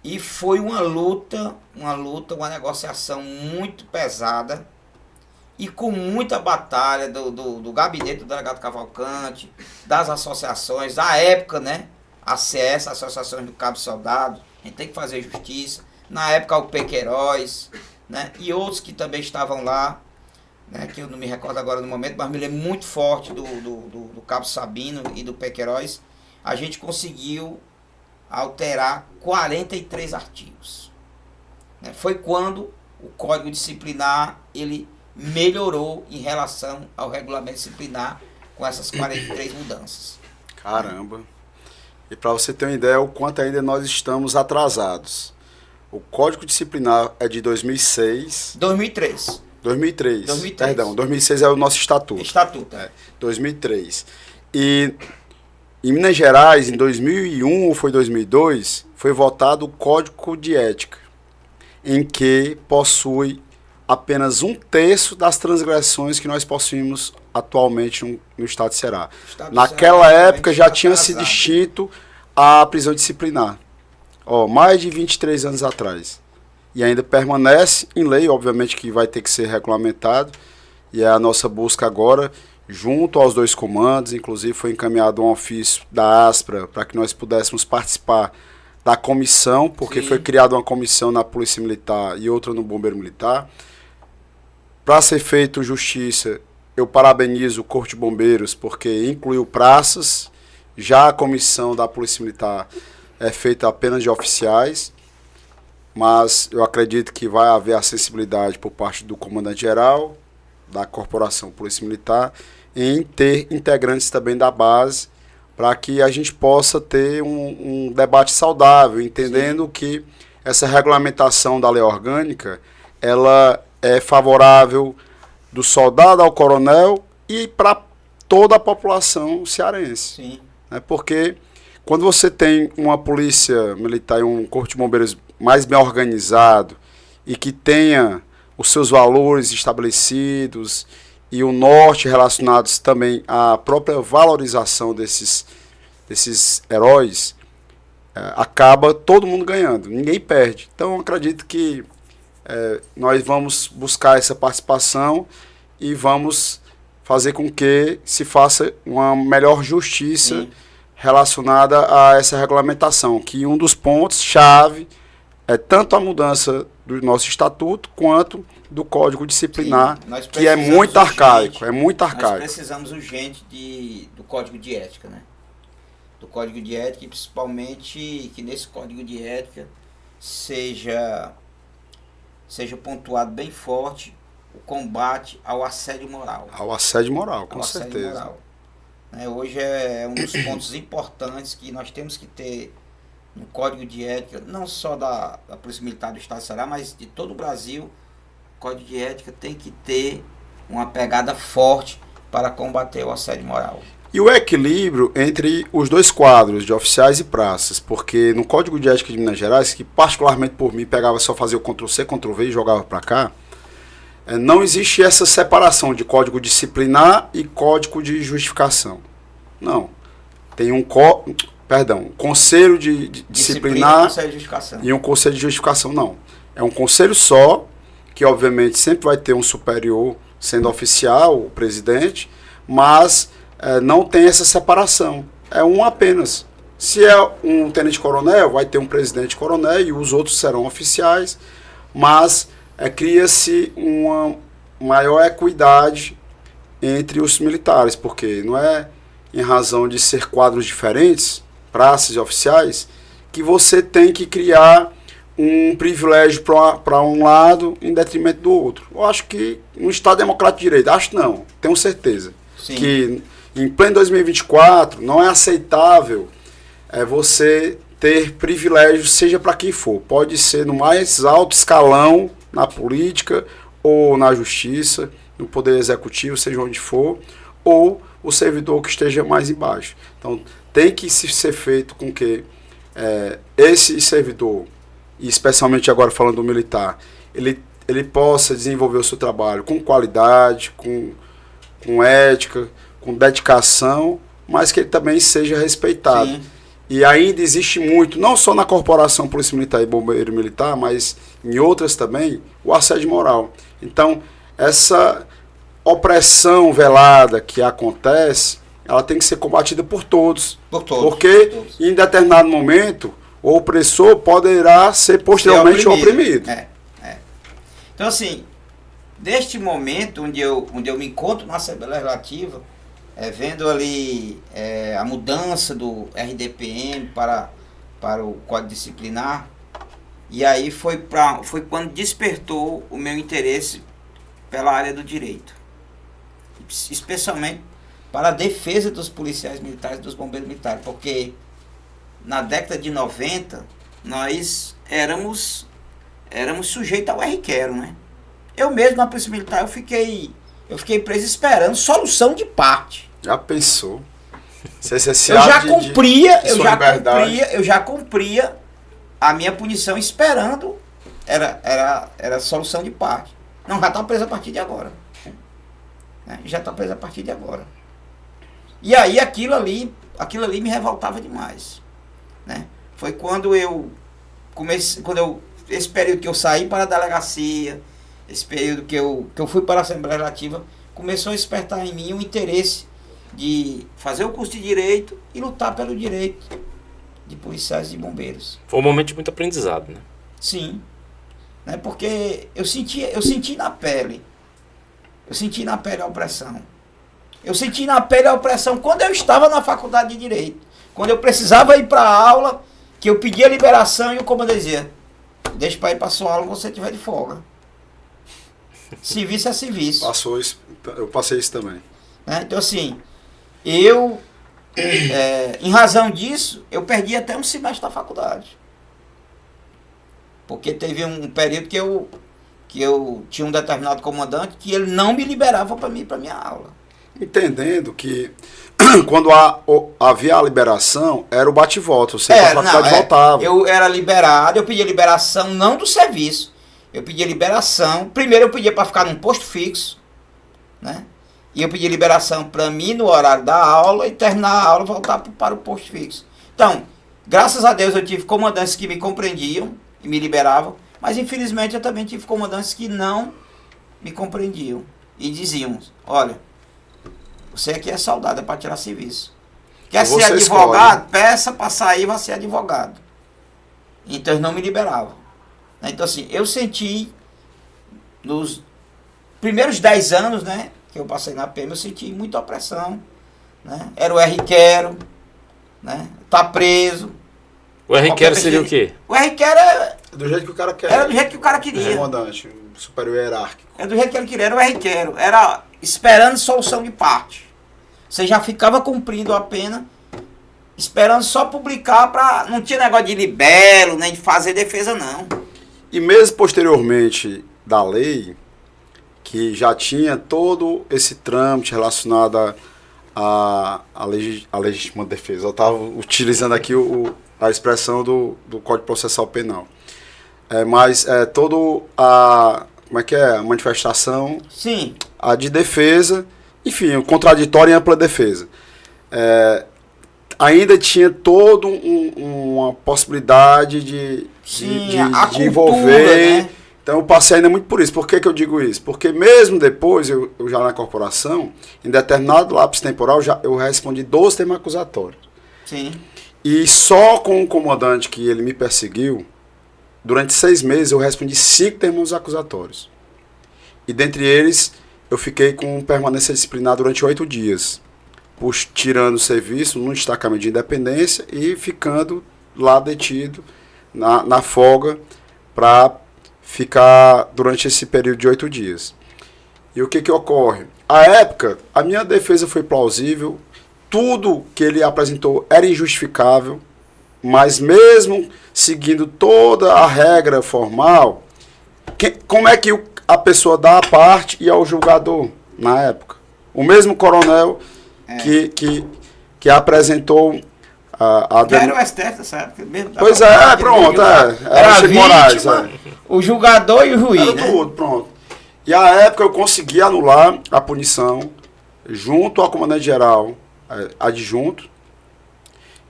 S3: E foi uma luta, uma negociação muito pesada e com muita batalha do gabinete do delegado Cavalcante, das associações, da época, né? A CS, Associações do Cabo Soldado, a gente tem que fazer justiça. Na época o Pequeiroz, né? E outros que também estavam lá, né? Que eu não me recordo agora no momento, mas me lembro muito forte do Cabo Sabino e do Pequeiroz. A gente conseguiu alterar 43 artigos. Né? Foi quando o Código Disciplinar ele melhorou em relação ao regulamento disciplinar com essas 43 mudanças.
S1: Caramba! E para você ter uma ideia o quanto ainda nós estamos atrasados. O Código Disciplinar é de 2006.
S3: 2003.
S1: 2003. Perdão, 2006 é o nosso estatuto.
S3: Estatuto.
S1: 2003. E em Minas Gerais, em 2001 ou foi 2002, foi votado o Código de Ética, em que possui apenas 1/3 das transgressões que nós possuímos atualmente no estado de Ceará. Naquela época já tinha sido extinto a prisão disciplinar, mais de 23 anos atrás. E ainda permanece em lei, obviamente que vai ter que ser regulamentado, e é a nossa busca agora, junto aos dois comandos, inclusive foi encaminhado um ofício da ASPRA para que nós pudéssemos participar da comissão, porque Sim. Foi criada uma comissão na Polícia Militar e outra no Bombeiro Militar. Para ser feito justiça, eu parabenizo o Corpo de Bombeiros, porque incluiu praças. Já a comissão da Polícia Militar é feita apenas de oficiais, mas eu acredito que vai haver a sensibilidade por parte do comandante-geral, da Corporação Polícia Militar, em ter integrantes também da base, para que a gente possa ter um debate saudável, entendendo Sim. que essa regulamentação da lei orgânica, ela é favorável do soldado ao coronel e para toda a população cearense.
S3: Sim.
S1: Porque quando você tem uma polícia militar e um corpo de bombeiros mais bem organizado e que tenha os seus valores estabelecidos e o norte relacionados também à própria valorização desses heróis, acaba todo mundo ganhando, ninguém perde. Então eu acredito que nós vamos buscar essa participação e vamos fazer com que se faça uma melhor justiça Sim. relacionada a essa regulamentação, que um dos pontos-chave é tanto a mudança do nosso estatuto quanto do Código Disciplinar, que é muito arcaico.
S3: Nós precisamos urgente do Código de Ética, né? Do Código de Ética, e principalmente que nesse Código de Ética seja pontuado bem forte o combate ao assédio moral.
S1: Ao assédio moral, com certeza.
S3: Hoje é um dos pontos importantes que nós temos que ter no Código de Ética, não só da Polícia Militar do Estado de Ceará, mas de todo o Brasil. O Código de Ética tem que ter uma pegada forte para combater o assédio moral.
S1: E o equilíbrio entre os dois quadros de oficiais e praças, porque no Código de Ética de Minas Gerais, que particularmente por mim pegava só fazer o Ctrl+C, Ctrl+V e jogava para cá, não existe essa separação de Código Disciplinar e Código de Justificação. Não. Tem Conselho de Disciplinar e um Conselho de Justificação. Não. É um conselho só, que obviamente sempre vai ter um superior sendo oficial, o presidente, mas não tem essa separação. É um apenas. Se é um tenente-coronel, vai ter um presidente-coronel e os outros serão oficiais, mas cria-se uma maior equidade entre os militares, porque não é em razão de ser quadros diferentes, praças e oficiais, que você tem que criar um privilégio para um lado em detrimento do outro. Eu acho que no Estado Democrático de Direito, acho não, tenho certeza, Sim. que em pleno 2024 não é aceitável você ter privilégios, seja para quem for. Pode ser no mais alto escalão, na política ou na justiça, no poder executivo, seja onde for, ou o servidor que esteja mais embaixo. Então, tem que ser feito com que esse servidor, e especialmente agora falando do militar, ele possa desenvolver o seu trabalho com qualidade, com ética, com dedicação, mas que ele também seja respeitado. Sim. E ainda existe muito, não só na Corporação Polícia Militar e Bombeiro Militar, mas em outras também, o assédio moral. Então, essa opressão velada que acontece, ela tem que ser combatida por todos. Por todos. Porque, por todos. Em determinado momento, o opressor poderá ser posteriormente oprimido.
S3: Então, assim, neste momento onde eu me encontro na Assembleia Legislativa, vendo ali a mudança do RDPM para o Código Disciplinar, e aí foi quando despertou o meu interesse pela área do direito, especialmente para a defesa dos policiais militares e dos bombeiros militares, porque na década de 90 nós éramos sujeitos ao R-Quero, né? Eu mesmo na Polícia Militar eu fiquei preso esperando solução de parte.
S1: Já pensou?
S3: Eu já cumpria a minha punição esperando era solução de parte. Não, já está preso a partir de agora. Já está preso a partir de agora. E aí aquilo ali me revoltava demais, né? Foi quando esse período que eu saí para a delegacia, esse período que eu fui para a Assembleia Legislativa, começou a despertar em mim um interesse de fazer o curso de Direito e lutar pelo direito de policiais e bombeiros.
S2: Foi um momento de muito aprendizado, né?
S3: Sim. Né? Porque eu senti na pele a opressão. Eu senti na pele a opressão quando eu estava na faculdade de Direito. Quando eu precisava ir para a aula, que eu pedia liberação e o comandante dizia: deixa para ir para a sua aula quando você estiver de folga. Serviço é serviço.
S1: Eu passei isso também.
S3: Então, assim, em razão disso, eu perdi até um semestre da faculdade. Porque teve um período que eu tinha um determinado comandante que ele não me liberava para mim, para minha aula.
S1: Entendendo que quando havia a liberação, era o bate-volta, você para a faculdade voltava.
S3: Eu era liberado, eu pedia liberação não do serviço, eu pedia liberação, primeiro eu pedia para ficar num posto fixo, né? E eu pedia liberação para mim no horário da aula e terminar a aula e voltar para o posto fixo. Então, graças a Deus eu tive comandantes que me compreendiam e me liberavam, mas infelizmente eu também tive comandantes que não me compreendiam e diziam: olha, você aqui é soldado, é para tirar serviço. Quer ser advogado? Peça para sair, vai ser advogado. Então eles não me liberavam. Então assim, eu senti nos primeiros 10 anos, né, que eu passei na PM, eu senti muita opressão, né? Era o R-Quero, né? Tá preso.
S2: O R-Quero seria o quê?
S3: O R-Quero é
S1: do jeito que o cara quer.
S3: Era do jeito que o cara queria.
S1: Comandante, superior hierárquico.
S3: É do jeito que ele queria, era o R-Quero. Era esperando solução de parte. Você já ficava cumprindo a pena, esperando só publicar para... Não tinha negócio de libelo, nem de fazer defesa, não.
S1: E mesmo posteriormente da lei, que já tinha todo esse trâmite relacionado à legítima defesa. Eu estava utilizando aqui a expressão do Código Processual Penal. Mas todo a... Como é que é? A manifestação...
S3: Sim.
S1: A de defesa... Enfim, o contraditório e ampla defesa. Ainda tinha toda uma possibilidade de envolver. Né? Então eu passei ainda muito por isso. Por que eu digo isso? Porque mesmo depois, eu já na corporação, em determinado lapso temporal, eu respondi 12 termos acusatórios.
S3: Sim.
S1: E só com o comandante que ele me perseguiu, durante 6 meses eu respondi 5 termos acusatórios. E dentre eles... eu fiquei com permanência disciplinar durante 8 dias. tirando o serviço num destacamento de Independência e ficando lá detido na folga para ficar durante esse período de 8 dias. E o que ocorre? À época, a minha defesa foi plausível, tudo que ele apresentou era injustificável, mas mesmo seguindo toda a regra formal, como é que a pessoa dá a parte e ao julgador na época? O mesmo coronel que apresentou
S3: era o STF nessa época mesmo.
S1: Pois pronto.
S3: Era a vítima, o julgador e o juiz.
S1: Era tudo, pronto. E à época eu consegui anular a punição junto ao comandante-geral adjunto.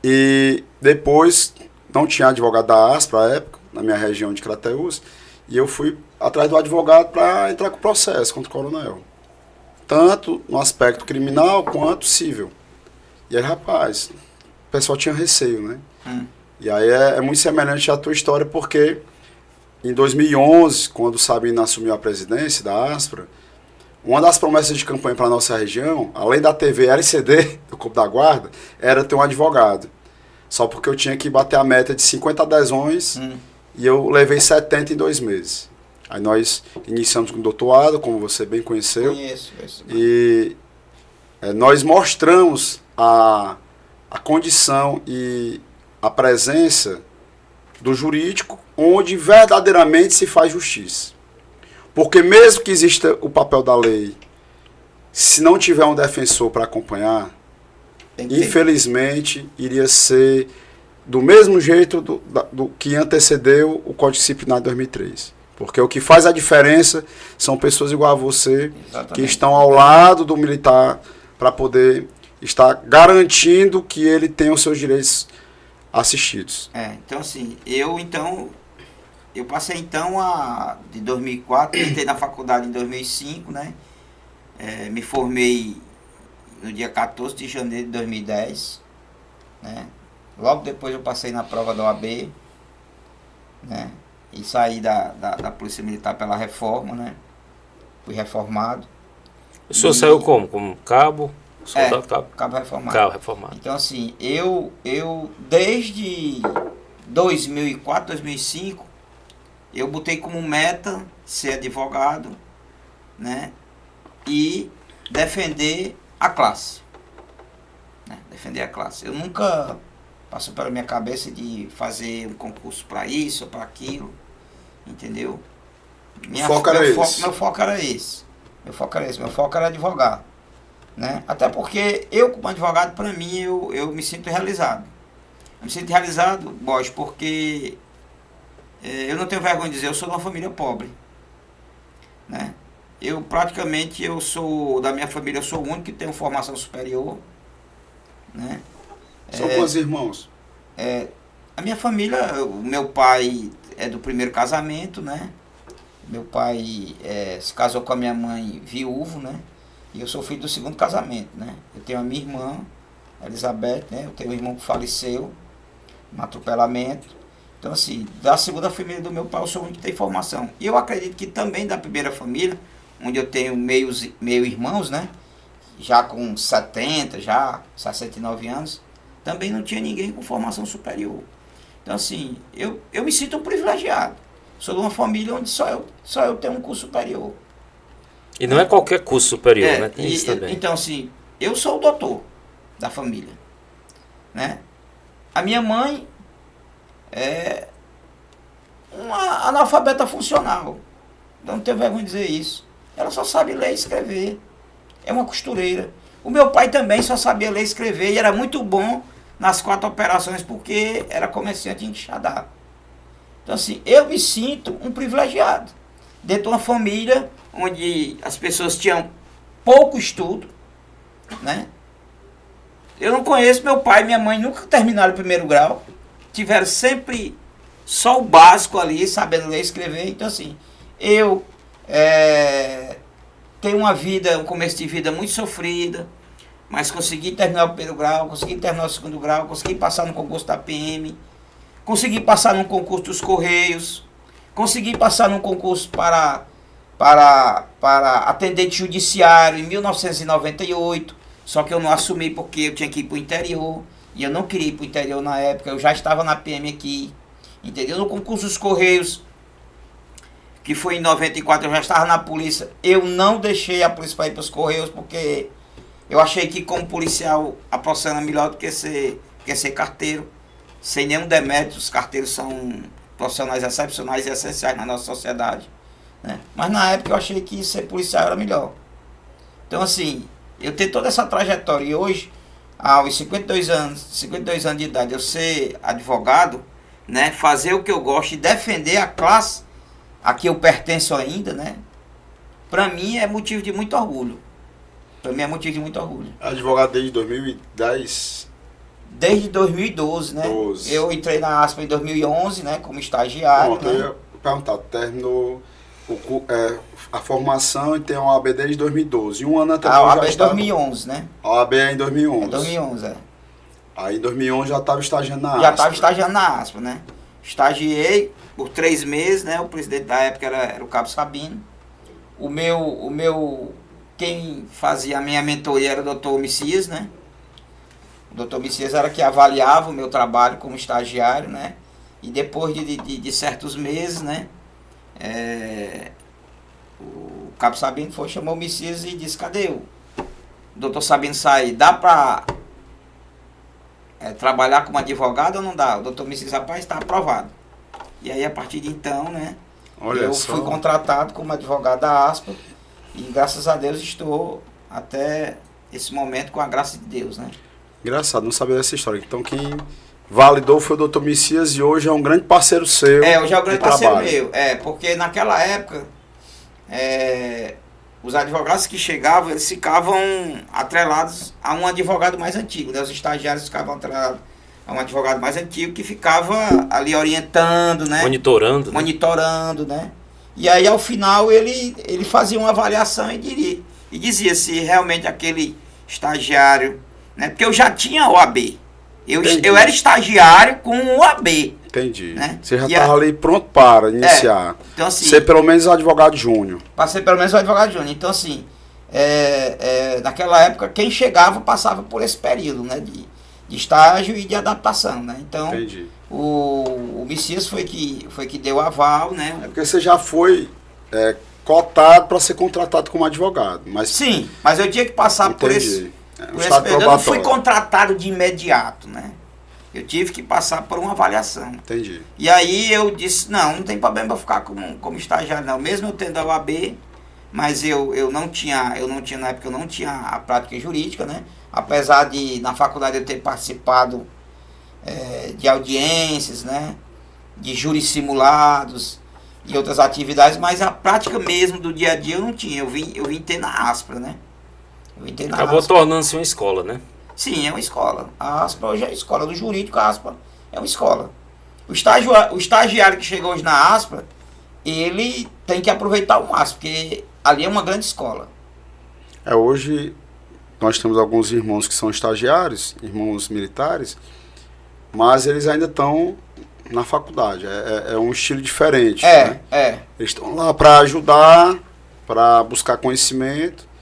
S1: E depois não tinha advogado da ASPRA à época, na minha região de Crateús, e eu fui atrás do advogado para entrar com o processo contra o coronel. Tanto no aspecto criminal quanto civil. E aí, rapaz, o pessoal tinha receio, né? E aí é muito semelhante à tua história, porque em 2011, quando o Sabino assumiu a presidência da ASPRA, uma das promessas de campanha para a nossa região, além da TV LCD, do Corpo da Guarda, era ter um advogado. Só porque eu tinha que bater a meta de 50 adesões e eu levei 70 em 2 meses. Aí nós iniciamos com o doutorado, como você bem conheceu.
S3: Conheço.
S1: E nós mostramos a condição e a presença do jurídico onde verdadeiramente se faz justiça. Porque mesmo que exista o papel da lei, se não tiver um defensor para acompanhar, infelizmente iria ser do mesmo jeito do que antecedeu o Código Disciplinar de 2003. Porque o que faz a diferença são pessoas igual a você, que estão ao lado do militar para poder estar garantindo que ele tenha os seus direitos assistidos.
S3: Então assim, eu passei de 2004, entrei na faculdade em 2005, né? Me formei no dia 14 de janeiro de 2010, né? Logo depois eu passei na prova da OAB, né? E saí da Polícia Militar pela reforma, né? Fui reformado.
S2: O senhor saiu como? Como cabo? Soldado,
S3: cabo reformado.
S2: Cabo reformado.
S3: Então assim, eu desde 2004, 2005, eu botei como meta ser advogado, né? E defender a classe. Né? Defender a classe. Eu nunca passou pela minha cabeça de fazer um concurso para isso ou para aquilo. Entendeu?
S1: Meu foco era esse.
S3: Meu foco era esse. Meu foco era advogar. Né? Até porque eu, como advogado, para mim, eu me sinto realizado. Eu me sinto realizado, Bosch, porque eu não tenho vergonha de dizer, eu sou de uma família pobre. Né? Da minha família, eu sou o único que tem formação superior. Né?
S1: São quantos irmãos?
S3: A minha família, o meu pai é do primeiro casamento, né? Meu pai se casou com a minha mãe viúvo, né? E eu sou filho do segundo casamento, né? Eu tenho a minha irmã, Elizabeth, né? Eu tenho um irmão que faleceu, um atropelamento. Então, assim, da segunda família do meu pai, eu sou o único que tem formação. E eu acredito que também da primeira família, onde eu tenho meio irmãos, né? Já com 69 anos, também não tinha ninguém com formação superior. Então, assim, eu me sinto um privilegiado. Sou de uma família onde só eu tenho um curso superior.
S2: E não é qualquer curso superior, né? Tem isso também.
S3: Então, assim, eu sou o doutor da família. Né? A minha mãe é uma analfabeta funcional. Não tenho vergonha de dizer isso. Ela só sabe ler e escrever. É uma costureira. O meu pai também só sabia ler e escrever e era muito bom nas 4 operações porque era comerciante em Quixadá. Então, assim, eu me sinto um privilegiado dentro de uma família onde as pessoas tinham pouco estudo, né? Eu não conheço meu pai e minha mãe, nunca terminaram o 1º grau, tiveram sempre só o básico ali, sabendo ler e escrever. Então, assim, eu tenho um começo de vida muito sofrida, mas consegui terminar o 1º grau, consegui terminar o 2º grau, consegui passar no concurso da PM, consegui passar num concurso dos Correios, consegui passar num concurso para atendente judiciário em 1998, Só que eu não assumi porque eu tinha que ir para o interior. E eu não queria ir para o interior na época. Eu já estava na PM aqui. Entendeu? No concurso dos Correios, que foi em 94, eu já estava na polícia. Eu não deixei a polícia para ir para os Correios porque eu achei que como policial a profissão era melhor do que ser carteiro. Sem nenhum demérito, os carteiros são profissionais excepcionais e essenciais na nossa sociedade, né? Mas na época eu achei que ser policial era melhor. Então assim, eu tenho toda essa trajetória e hoje, aos 52 anos de idade, eu ser advogado, né? Fazer o que eu gosto e defender a classe a que eu pertenço ainda, né? Para mim é motivo de muito orgulho.
S1: Advogado desde 2010?
S3: Desde 2012, né?
S1: 12.
S3: Eu entrei na ASPA em 2011, né? Como estagiário.
S1: Pronto, né? Eu ia perguntar, terminou a formação e tem a OAB desde 2012. Um ano anterior
S3: a OAB
S1: já
S3: é 2011, né?
S1: A OAB é em 2011.
S3: É 2011, é.
S1: Aí em 2011 já estava estagiando na ASPA.
S3: Já estava estagiando na ASPA, né? Estagiei por 3 meses, né? O presidente da época era o Cabo Sabino. Quem fazia a minha mentoria era o Dr. Messias, né? O Dr. Messias era que avaliava o meu trabalho como estagiário, né? E depois de certos meses, né? O Cabo Sabino chamou o Messias e disse, cadê o Dr. Sabino sair? Dá para trabalhar como advogado ou não dá? O Dr. Messias, rapaz, está aprovado. E aí, a partir de então, né? Eu fui contratado como advogado da ASPA e, graças a Deus, estou até esse momento com a graça de Deus, né?
S1: Engraçado, não sabia dessa história. Então, quem validou foi o Dr. Messias e hoje é um grande parceiro seu.
S3: Hoje é um grande parceiro meu. Porque naquela época, os advogados que chegavam, eles ficavam atrelados a um advogado mais antigo, né? Os estagiários ficavam atrelados a um advogado mais antigo que ficava ali orientando, né? Monitorando, né? E aí, ao final, ele fazia uma avaliação e dizia se realmente aquele estagiário, né? Porque eu já tinha OAB. Eu era estagiário com OAB.
S1: Entendi.
S3: Né?
S1: Você já estava ali pronto para iniciar.
S3: Então, assim,
S1: ser pelo menos advogado júnior.
S3: Para ser pelo menos advogado júnior. Então, assim, naquela época, quem chegava passava por esse período, né? De estágio e de adaptação, né? Então,
S1: entendi.
S3: O Messias foi que deu aval, né?
S1: Porque você já foi cotado para ser contratado como advogado. Mas...
S3: Sim, mas eu tinha que passar por esse período. Eu não fui contratado de imediato, né? Eu tive que passar por uma avaliação.
S1: Entendi.
S3: E aí eu disse, não tem problema eu ficar como estagiário, não. Mesmo eu tendo a OAB, mas eu não tinha, na época, eu não tinha a prática jurídica, né? Apesar de, na faculdade, eu ter participado de audiências, né? De júris simulados e outras atividades, mas a prática mesmo do dia a dia eu não tinha. Eu vim ter na ASPRA, né?
S2: Acabou tornando-se uma escola, né?
S3: Sim, é uma escola. A ASPA hoje é a escola do jurídico, a ASPA é uma escola. O estagiário que chegou hoje na ASPA, ele tem que aproveitar o máximo, porque ali é uma grande escola.
S1: Hoje nós temos alguns irmãos que são estagiários, irmãos militares, mas eles ainda estão na faculdade. É um estilo diferente. Né? Eles estão lá para ajudar, para buscar conhecimento,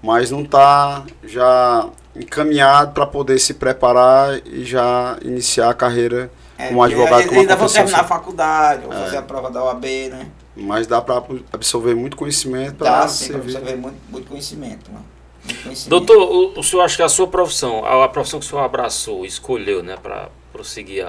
S1: mas não está já encaminhado para poder se preparar e já iniciar a carreira como advogado.
S3: Ainda vou terminar a faculdade, vou fazer a prova da OAB, né?
S1: Mas dá para absorver muito conhecimento.
S3: Dá sim, para absorver muito conhecimento, né?
S2: Doutor, o senhor acha que a sua profissão, a profissão que o senhor abraçou, escolheu, né, para prosseguir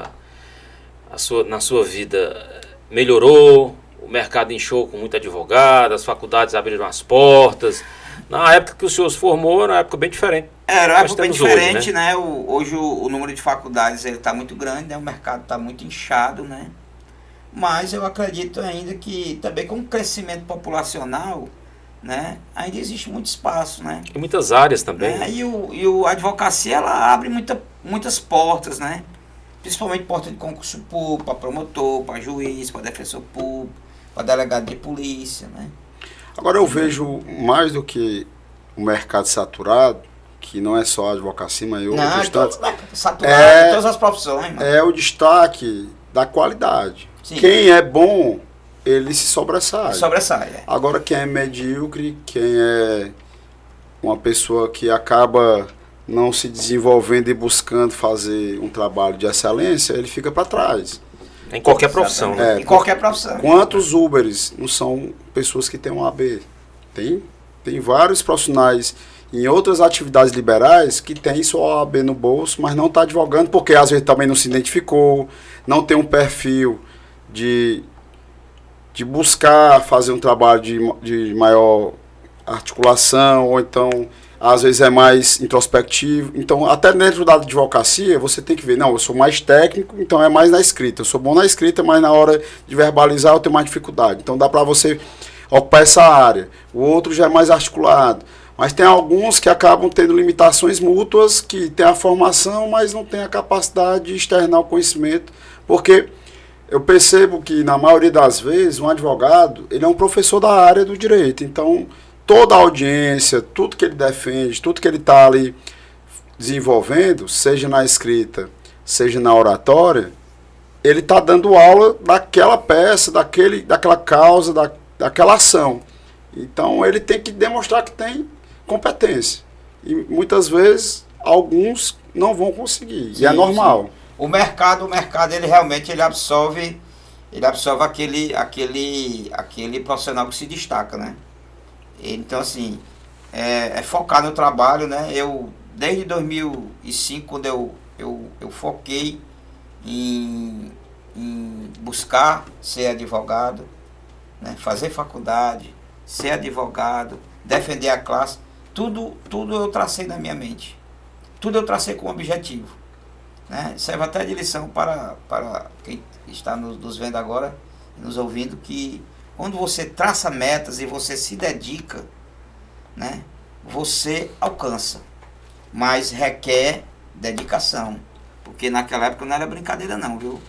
S2: na sua vida, melhorou? O mercado inchou com muito advogado, as faculdades abriram as portas. Na época que o senhor se formou, era uma época bem diferente.
S3: Era uma época bem diferente, hoje, né? Hoje o número de faculdades está muito grande, né? O mercado está muito inchado, né? Mas eu acredito ainda que também com o crescimento populacional, né? Ainda existe muito espaço, né?
S2: Em muitas áreas também.
S3: Né? E a advocacia, ela abre muitas portas, né? Principalmente porta de concurso público, para promotor, para juiz, para defensor público, para delegado de polícia, né?
S1: Agora eu vejo mais do que o mercado saturado, que não é só a advocacia, mas outros estados.
S3: Saturado em todas as profissões. Mano.
S1: É o destaque da qualidade. Sim. Quem é bom, ele se sobressai. Agora quem é medíocre, quem é uma pessoa que acaba não se desenvolvendo e buscando fazer um trabalho de excelência, ele fica para trás.
S2: Em qualquer profissão.
S3: Em qualquer profissão.
S1: Quantos Uberes não são pessoas que têm um AB? Tem vários profissionais em outras atividades liberais que tem sua OAB no bolso, mas não está advogando, porque às vezes também não se identificou, não tem um perfil de buscar fazer um trabalho de maior articulação, ou então às vezes é mais introspectivo. Então, até dentro da advocacia, você tem que ver, não, eu sou mais técnico, então é mais na escrita. Eu sou bom na escrita, mas na hora de verbalizar eu tenho mais dificuldade. Então, dá para você ocupar essa área. O outro já é mais articulado. Mas tem alguns que acabam tendo limitações mútuas, que tem a formação, mas não tem a capacidade de externar o conhecimento. Porque eu percebo que, na maioria das vezes, um advogado, ele é um professor da área do direito. Então, toda a audiência, tudo que ele defende, tudo que ele está ali desenvolvendo, seja na escrita, seja na oratória, ele está dando aula daquela peça, daquela causa, daquela ação. Então, ele tem que demonstrar que tem competência. E, muitas vezes, alguns não vão conseguir. Sim, e é normal.
S3: Sim. O mercado, ele realmente absorve aquele profissional que se destaca, né? Então, assim, é focar no trabalho, né? Eu, desde 2005, quando eu foquei em buscar ser advogado, né? Fazer faculdade, ser advogado, defender a classe, tudo eu tracei na minha mente. Tudo eu tracei com objetivo, né? Serve até de lição para quem está nos vendo agora, nos ouvindo, que quando você traça metas e você se dedica, né, você alcança. Mas requer dedicação. Porque naquela época não era brincadeira não, viu?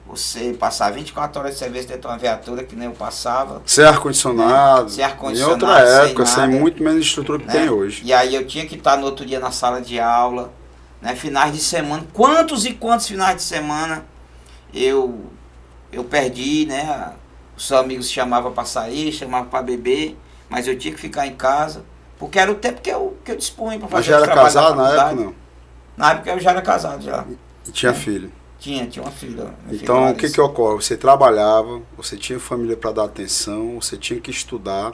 S3: Você passar 24 horas de serviço dentro de uma viatura, que nem eu passava.
S1: Sem ar-condicionado.
S3: Né? Sem ar-condicionado.
S1: Em outra época, sem muito menos estrutura que tem hoje.
S3: E aí eu tinha que estar no outro dia na sala de aula, né? Finais de semana. Quantos e quantos finais de semana eu perdi, né? Os seus amigos chamavam para sair, chamavam para beber, mas eu tinha que ficar em casa, porque era o tempo que eu dispunha para fazer o trabalho.
S1: Mas já era casado na época, não?
S3: Na época eu já era casado, já.
S1: E tinha filho?
S3: Tinha uma filha.
S1: Então, o que ocorre? Você trabalhava, você tinha família para dar atenção, você tinha que estudar,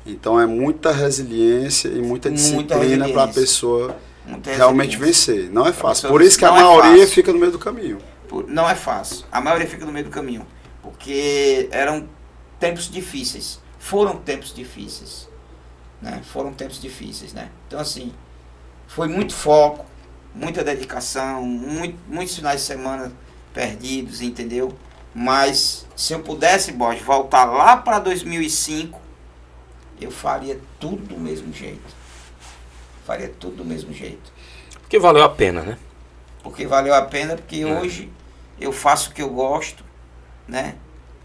S1: então é muita resiliência e muita disciplina para a pessoa realmente vencer. Não é fácil. Por isso que a maioria fica no meio do caminho.
S3: Não é fácil. A maioria fica no meio do caminho. Porque eram tempos difíceis. Foram tempos difíceis. Né? Então, assim, foi muito foco, muita dedicação, muitos finais de semana perdidos, entendeu? Mas, se eu pudesse, Borges, voltar lá para 2005, eu faria tudo do mesmo jeito.
S2: Porque valeu a pena, né?
S3: Porque valeu a pena, porque hoje eu faço o que eu gosto, né?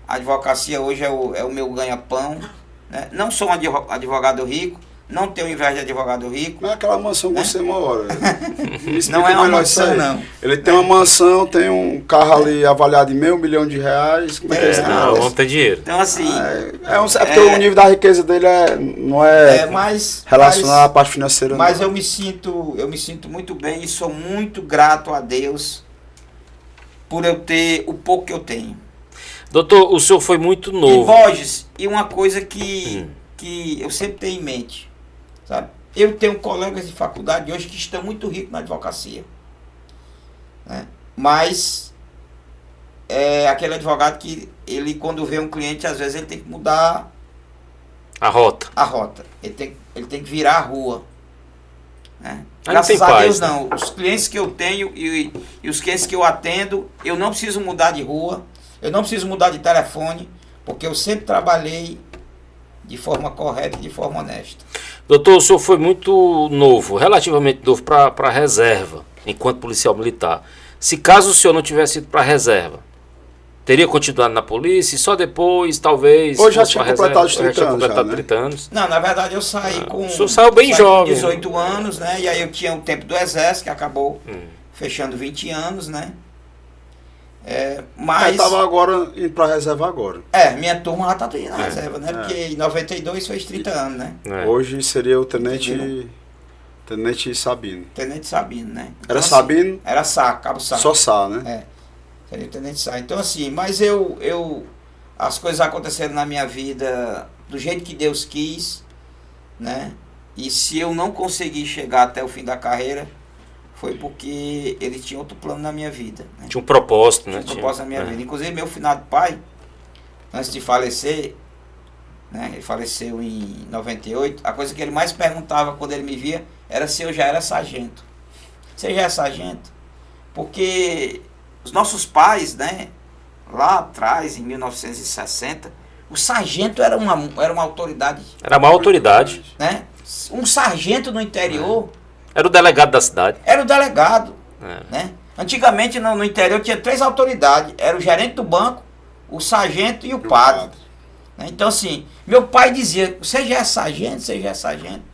S3: A advocacia hoje é o meu ganha-pão, né? Não sou um advogado rico, não tenho inveja de advogado rico.
S1: Não é aquela mansão que você mora.
S3: Não é uma mansão, não.
S1: Ele tem uma mansão, tem um carro ali avaliado em R$500 mil. Como é que é isso?
S2: Não tem dinheiro.
S3: Então, assim...
S1: porque o nível da riqueza dele não é relacionado à parte financeira.
S3: Mas eu me sinto muito bem e sou muito grato a Deus por eu ter o pouco que eu tenho.
S2: Doutor, o senhor foi muito novo.
S3: E Borges, e uma coisa que eu sempre tenho em mente, sabe? Eu tenho colegas de faculdade hoje que estão muito ricos na advocacia, né? Mas é aquele advogado que ele, quando vê um cliente, às vezes ele tem que mudar
S2: a rota.
S3: Ele tem que virar a rua, né?
S2: Graças a Deus,
S3: não. Os clientes que eu tenho e os clientes que eu atendo, eu não preciso mudar de rua, eu não preciso mudar de telefone, porque eu sempre trabalhei de forma correta e de forma honesta.
S2: Doutor, o senhor foi muito novo, relativamente novo para a reserva, enquanto policial militar. Se caso o senhor não tivesse ido para a reserva, teria continuado na polícia e só depois, talvez...
S1: Hoje já tinha completado os 30 anos.
S2: 30 anos.
S3: Não, na verdade eu saí com...
S2: O senhor saiu bem jovem.
S3: 18 anos, né? E aí eu tinha o tempo do exército, que acabou fechando 20 anos, né? Mas...
S1: Eu estava agora indo para a reserva agora.
S3: Minha turma já está indo na reserva, né? Porque em 92 fez 30 anos, né?
S1: Hoje seria o tenente Tenente Sabino.
S3: Tenente Sabino, né? Então,
S1: era
S3: assim,
S1: Sabino?
S3: Era Sá, Cabo Sá.
S1: Só Sá, né?
S3: É, seria o Tenente Sá. Então assim, mas as coisas aconteceram na minha vida do jeito que Deus quis, né? E se eu não consegui chegar até o fim da carreira, foi porque ele tinha outro plano na minha vida. Né?
S2: Tinha um propósito, né?
S3: Tinha um propósito na minha vida. Inclusive, meu finado pai, antes de falecer, né? Ele faleceu em 98, a coisa que ele mais perguntava quando ele me via era se eu já era sargento. Você já é sargento? Porque os nossos pais, né? Lá atrás, em 1960, o sargento era uma autoridade.
S2: Era uma autoridade.
S3: Né? Um sargento no interior...
S2: Era o delegado da cidade.
S3: Era o delegado. Né? Antigamente, no interior, tinha 3 autoridades. Era o gerente do banco, o sargento e o padre. Né? Então, assim, meu pai dizia, você já é sargento, você já é sargento.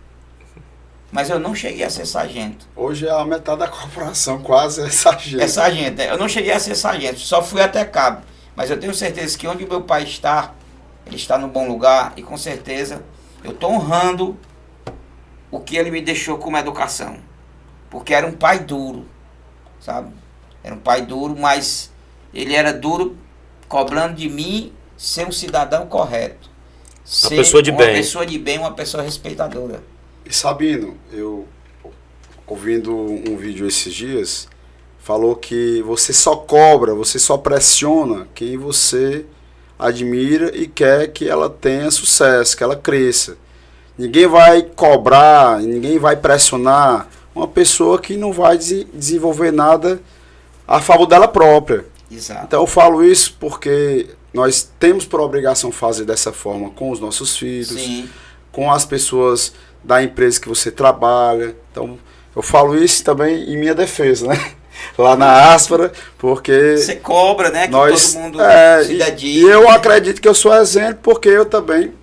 S3: Mas eu não cheguei a ser sargento.
S1: Hoje é a metade da corporação, quase é sargento.
S3: É sargento, né? Eu não cheguei a ser sargento, só fui até cabo. Mas eu tenho certeza que onde o meu pai está, ele está no bom lugar. E com certeza eu estou honrando o que ele me deixou como educação. Porque era um pai duro, sabe? Era um pai duro, mas ele era duro cobrando de mim ser um cidadão correto.
S2: Uma pessoa de bem.
S3: Uma pessoa de bem, uma pessoa respeitadora.
S1: E Sabino, eu ouvindo um vídeo esses dias, falou que você só cobra, você só pressiona quem você admira e quer que ela tenha sucesso, que ela cresça. Ninguém vai cobrar, ninguém vai pressionar uma pessoa que não vai desenvolver nada a favor dela própria.
S3: Exato.
S1: Então eu falo isso porque nós temos por obrigação fazer dessa forma com os nossos filhos,
S3: Sim.
S1: com as pessoas da empresa que você trabalha. Então eu falo isso também em minha defesa, né? Lá na Áspera, porque...
S3: Você cobra, né? Que
S1: nós,
S3: todo mundo se dedica.
S1: E eu acredito que eu sou exemplo porque eu também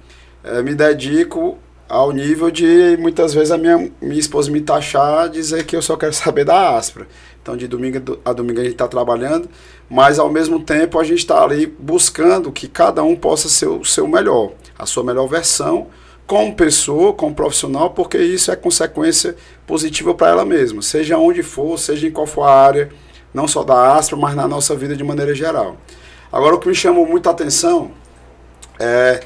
S1: me dedico ao nível de, muitas vezes, a minha esposa me taxar, dizer que eu só quero saber da Áspera. Então, de domingo a domingo a gente está trabalhando, mas, ao mesmo tempo, a gente está ali buscando que cada um possa ser o seu melhor, a sua melhor versão, como pessoa, como profissional, porque isso é consequência positiva para ela mesma, seja onde for, seja em qual for a área, não só da Áspera, mas na nossa vida de maneira geral. Agora, o que me chamou muita atenção é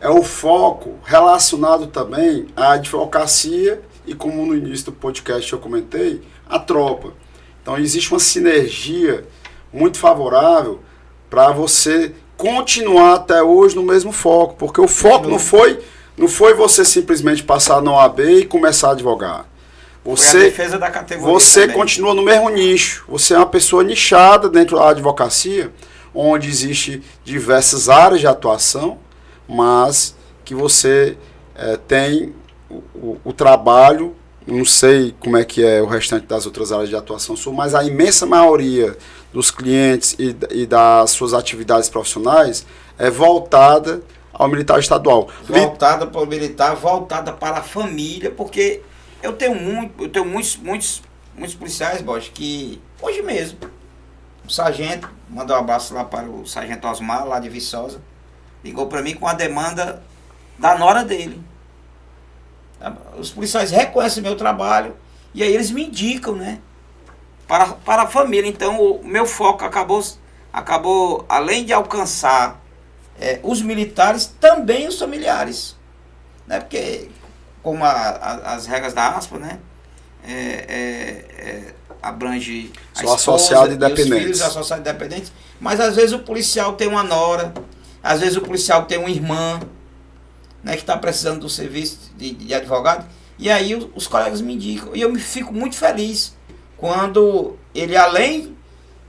S1: o foco relacionado também à advocacia e, como no início do podcast eu comentei, a tropa. Então, existe uma sinergia muito favorável para você continuar até hoje no mesmo foco, porque o foco não foi você simplesmente passar na OAB e começar a advogar.
S3: Foi a defesa da categoria.
S1: Você
S3: também
S1: continua no mesmo nicho. Você é uma pessoa nichada dentro da advocacia, onde existe diversas áreas de atuação, mas que você tem o trabalho, não sei como é que é o restante das outras áreas de atuação sua, mas a imensa maioria dos clientes e das suas atividades profissionais é voltada ao militar estadual.
S3: Voltada para o militar, voltada para a família, porque eu tenho muitos policiais, Bosch, que hoje mesmo, o sargento, mandou um abraço lá para o sargento Osmar, lá de Viçosa, ligou para mim com a demanda da nora dele. Os policiais reconhecem meu trabalho e aí eles me indicam, né, para a família. Então o meu foco acabou além de alcançar os militares, também os familiares, né, porque como as regras da ASPA, né, abrange a esposa,
S1: associado e dependentes.
S3: Os filhos associados e dependentes, mas às vezes o policial tem uma nora, às vezes o policial tem uma irmã, né, que está precisando do serviço de advogado, e aí os colegas me indicam, e eu fico muito feliz quando ele, além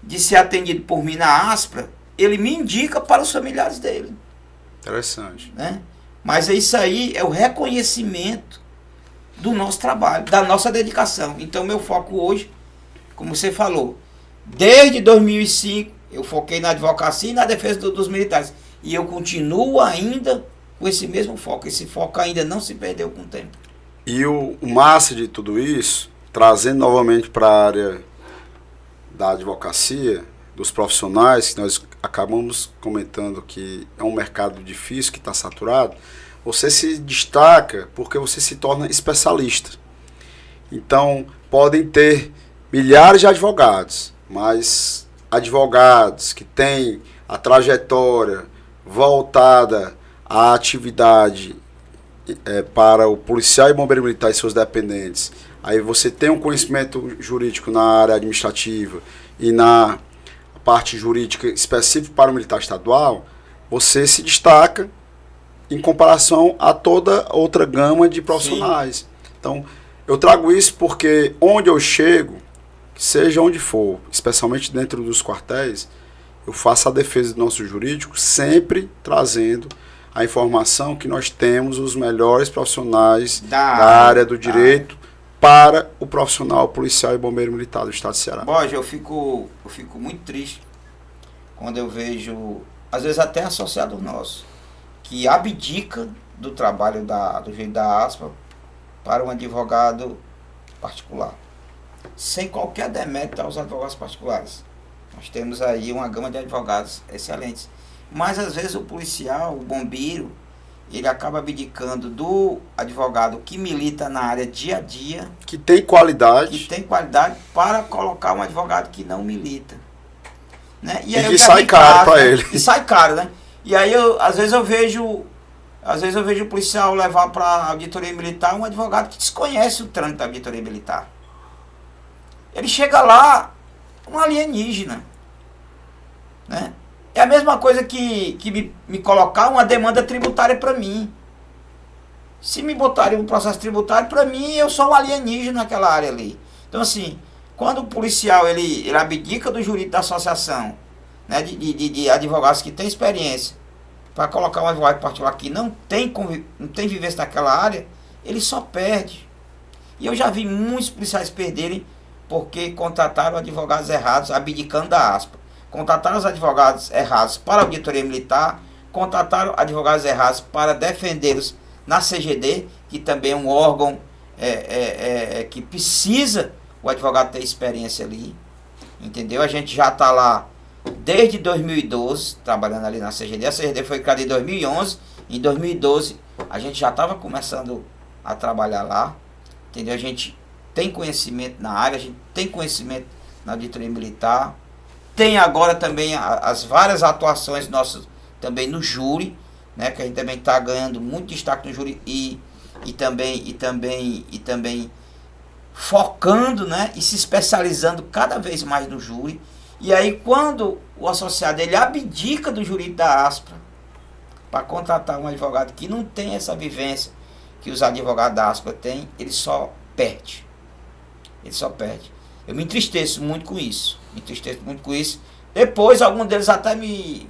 S3: de ser atendido por mim na Áspera, ele me indica para os familiares dele.
S1: Interessante.
S3: Né? Mas isso aí é o reconhecimento do nosso trabalho, da nossa dedicação. Então, meu foco hoje, como você falou, desde 2005, eu foquei na advocacia e na defesa dos militares. E eu continuo ainda com esse mesmo foco. Esse foco ainda não se perdeu com o tempo.
S1: E o massa de tudo isso, trazendo novamente para a área da advocacia, dos profissionais, que nós acabamos comentando que é um mercado difícil, que está saturado, você se destaca porque você se torna especialista. Então, podem ter milhares de advogados, mas advogados que têm a trajetória voltada à atividade para o policial e bombeiro militar e seus dependentes, aí você tem um conhecimento jurídico na área administrativa e na parte jurídica específica para o militar estadual, você se destaca em comparação a toda outra gama de profissionais. Sim. Então, eu trago isso porque onde eu chego, seja onde for, especialmente dentro dos quartéis, eu faço a defesa do nosso jurídico sempre trazendo a informação que nós temos os melhores profissionais da área do direito para o profissional policial e bombeiro militar do estado de Ceará.
S3: Borja, eu fico muito triste quando eu vejo, às vezes até associado nosso, que abdica do trabalho do juiz da aspa para um advogado particular, sem qualquer demérito aos advogados particulares. Nós temos aí uma gama de advogados excelentes, mas às vezes o policial, o bombeiro, ele acaba abdicando do advogado que milita na área dia a dia,
S1: que tem qualidade
S3: para colocar um advogado que não milita, né?
S1: E aí que sai caro para ele.
S3: E sai caro, né? E aí às vezes eu vejo o policial levar para a auditoria militar um advogado que desconhece o trâmite da auditoria militar. Ele chega lá, um alienígena, né? É a mesma coisa que me colocar uma demanda tributária para mim. Se me botarem um processo tributário, para mim, eu sou um alienígena naquela área ali. Então, assim, quando o policial ele abdica do jurídico da associação, né, de advogados que têm experiência, para colocar um advogado particular que não tem vivência naquela área, ele só perde. E eu já vi muitos policiais perderem porque contrataram advogados errados, abdicando da aspa. Contrataram os advogados errados para a auditoria militar, contrataram advogados errados para defendê-los na CGD, que também é um órgão que precisa o advogado ter experiência ali, entendeu? A gente já está lá desde 2012, trabalhando ali na CGD. A CGD foi criada em 2011, em 2012 a gente já estava começando a trabalhar lá, entendeu? A gente tem conhecimento na área, a gente tem conhecimento na auditoria militar, tem agora também as várias atuações nossas também no júri, né, que a gente também está ganhando muito destaque no júri e também focando, né, e se especializando cada vez mais no júri. E aí quando o associado ele abdica do jurídico da ASPRA para contratar um advogado que não tem essa vivência que os advogados da ASPRA têm, ele só perde. Eu me entristeço muito com isso. Depois, algum deles até me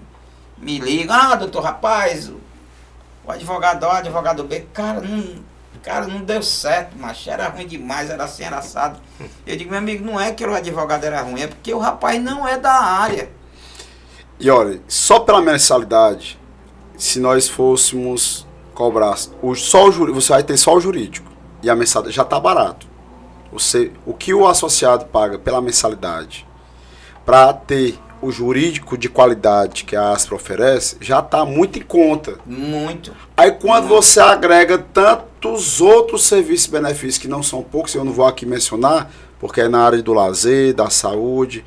S3: ligam. Doutor, rapaz, o advogado A, o advogado B, cara, não deu certo, macho. Era ruim demais, era assim, era assado. Eu digo, meu amigo, não é que o advogado era ruim, é porque o rapaz não é da área.
S1: E olha, só pela mensalidade, se nós fôssemos cobrar você vai ter só o jurídico. E a mensalidade já está barato. O que o associado paga pela mensalidade para ter o jurídico de qualidade que a ASPRA oferece, já está muito em conta.
S3: Muito.
S1: Aí quando você agrega tantos outros serviços e benefícios, que não são poucos, eu não vou aqui mencionar, porque é na área do lazer, da saúde,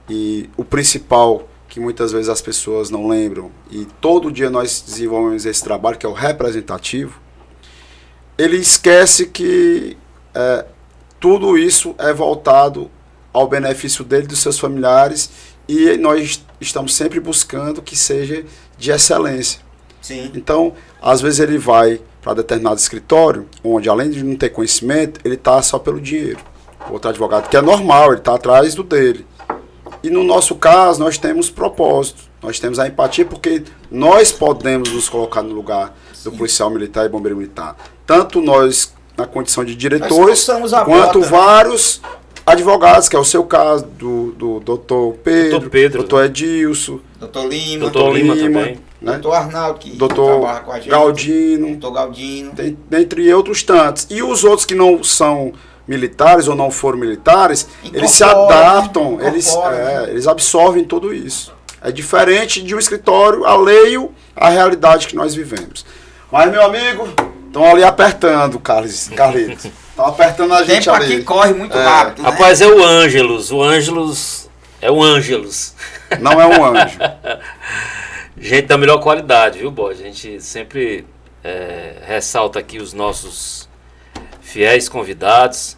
S1: e o principal, que muitas vezes as pessoas não lembram, e todo dia nós desenvolvemos esse trabalho, que é o representativo, ele esquece que tudo isso é voltado ao benefício dele e dos seus familiares, e nós estamos sempre buscando que seja de excelência.
S3: Sim.
S1: Então, às vezes ele vai para determinado escritório, onde além de não ter conhecimento, ele está só pelo dinheiro. Outro advogado, que é normal, ele está atrás do dele. E no nosso caso, nós temos propósito, nós temos a empatia, porque nós podemos nos colocar no lugar do policial militar e bombeiro militar. Tanto nós, na condição de diretores, quanto vários advogados, que é o seu caso, do doutor Pedro, doutor Edilson,
S3: doutor Lima
S1: também, né?
S3: Doutor Arnaldo, que
S1: trabalha com a gente, doutor
S3: Galdino,
S1: dentre outros tantos. E os outros que não são militares ou não foram militares, eles se adaptam, eles absorvem tudo isso. É diferente de um escritório alheio à realidade que nós vivemos. Mas, meu amigo, estão ali apertando, Carlitos. Tá apertando a gente
S3: tempo ali. Aqui corre muito rápido,
S2: Rapaz, né? É o Ângelus. O Ângelus é o Ângelus.
S1: Não é um anjo.
S2: Gente da melhor qualidade, viu, Borges? A gente sempre ressalta aqui os nossos fiéis convidados.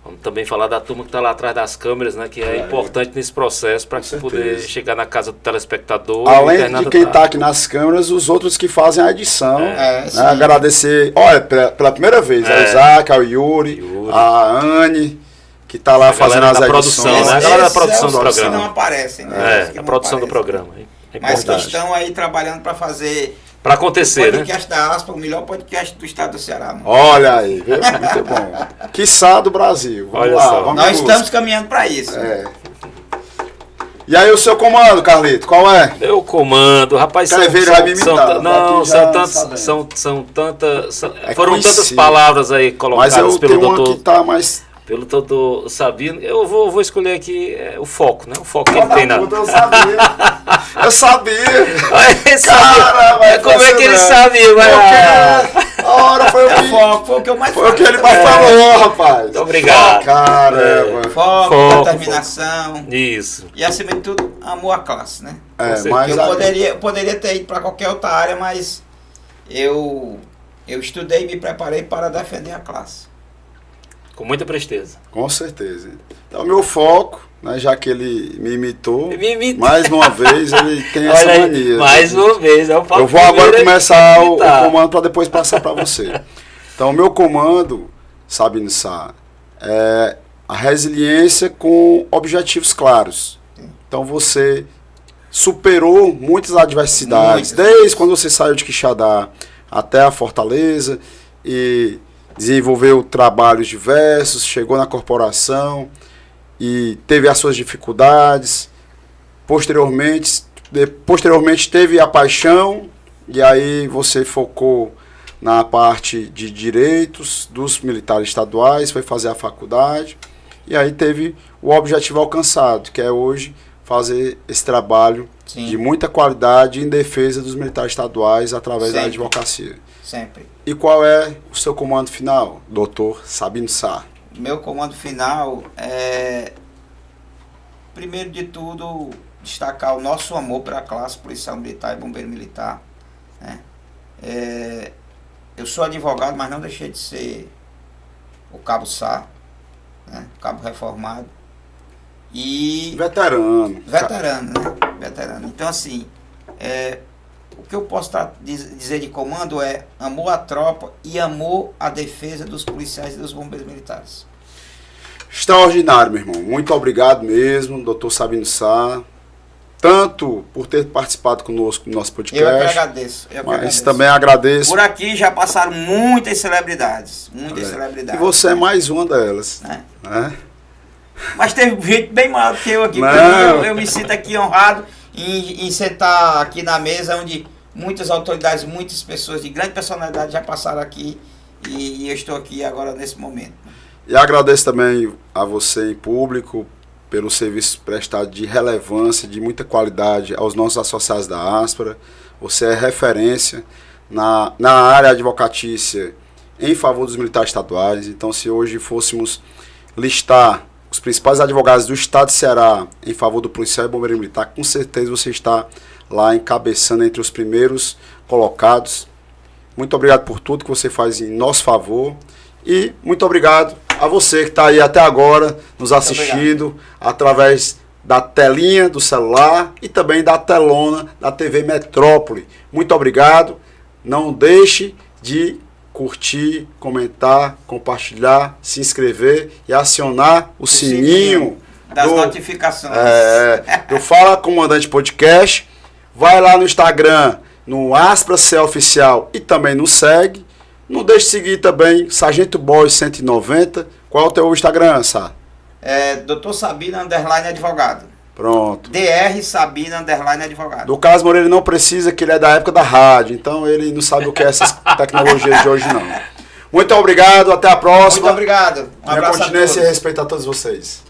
S2: Vamos também falar da turma que está lá atrás das câmeras, né? Que é importante nesse processo para poder chegar na casa do telespectador.
S1: Além de quem está aqui nas câmeras, os outros que fazem a edição. Né? Agradecer, olha, pela primeira vez, ao Isaac, ao Yuri, a Anne, que está lá fazendo as edições.
S2: Né? A galera da produção do programa.
S3: Que não aparecem, né?
S2: A produção do programa.
S3: Mas que estão aí trabalhando para fazer...
S2: Para acontecer,
S3: o podcast da Aspa, o melhor podcast do estado do Ceará. Mano.
S1: Olha aí, viu? Muito bom. Quiçá do Brasil.
S2: Olha só.
S3: Nós estamos caminhando para isso.
S1: E aí o seu comando, Carlito, qual é?
S2: Meu comando, rapaz, foram tantas palavras aí colocadas pelo doutor.
S1: Que tá mais...
S2: Pelo doutor Sabino, eu vou escolher aqui o foco, né? O foco que ele tem na...
S1: Eu sabia. Eu sabia.
S2: Cara, como é que ele sabia?
S1: Ora, foi
S3: o que eu mais
S1: falei. Foi o que ele mais falou, rapaz.
S2: Muito obrigado.
S1: Caramba.
S3: Foco, determinação.
S2: Isso.
S3: E acima de tudo, amor à classe, né?
S1: Mas
S3: eu poderia ter ido para qualquer outra área, mas eu estudei e me preparei para defender a classe.
S2: Com muita presteza.
S1: Com certeza. Então, meu foco, né, já que ele me imitou, mais uma vez, ele tem essa mania.
S2: Mais uma vez. Eu
S1: vou agora começar o comando para depois passar para você. Então, o meu comando, Sabino Sá, é a resiliência com objetivos claros. Então, você superou muitas adversidades, desde quando você saiu de Quixadá até a Fortaleza e... desenvolveu trabalhos diversos, chegou na corporação e teve as suas dificuldades. Posteriormente teve a paixão e aí você focou na parte de direitos dos militares estaduais, foi fazer a faculdade e aí teve o objetivo alcançado, que é hoje fazer esse trabalho de muita qualidade em defesa dos militares estaduais através da advocacia.
S3: Sempre.
S1: E qual é o seu comando final, doutor Sabino Sá?
S3: Meu comando final é, primeiro de tudo, destacar o nosso amor pela classe policial militar e bombeiro militar. Né? Eu sou advogado, mas não deixei de ser o cabo Sá, né? Cabo reformado. E
S1: veterano,
S3: né? Veterano. Então, assim, o que eu posso dizer de comando é amor à tropa e amor à defesa dos policiais e dos bombeiros militares.
S1: Extraordinário, meu irmão. Muito obrigado mesmo, doutor Sabino Sá, tanto por ter participado conosco no nosso podcast.
S3: Eu que agradeço.
S1: Mas também agradeço.
S3: Por aqui já passaram muitas celebridades.
S1: E você é mais uma delas.
S3: Mas teve gente bem maior do que eu aqui. Eu me sinto aqui honrado em sentar aqui na mesa onde muitas autoridades, muitas pessoas de grande personalidade já passaram aqui e eu estou aqui agora nesse momento.
S1: E agradeço também a você em público pelo serviço prestado de relevância, de muita qualidade aos nossos associados da Aspra. Você é referência na área advocatícia em favor dos militares estaduais. Então, se hoje fôssemos listar os principais advogados do estado de Ceará em favor do policial e bombeiro militar, com certeza você está lá encabeçando entre os primeiros colocados. Muito obrigado por tudo que você faz em nosso favor e muito obrigado a você que está aí até agora nos assistindo através da telinha do celular e também da telona da TV Metrópole. Muito obrigado. Não deixe de curtir, comentar, compartilhar, se inscrever e acionar o sininho
S3: das notificações.
S1: Do Fala Comandante Podcast. Vai lá no Instagram, no Aspra C Oficial e também nos segue. Não deixe de seguir também Sargento Boy 190. Qual é o teu Instagram, Sá?
S3: Dr. Sabino _advogado.
S1: Pronto.
S3: DR Sabino _advogado.
S1: Do Carlos Moreira ele não precisa, que ele é da época da rádio, então ele não sabe o que é essas tecnologias de hoje, não. Muito obrigado, até a próxima.
S3: Muito obrigado.
S1: Um abraço. Continência e respeito a todos vocês.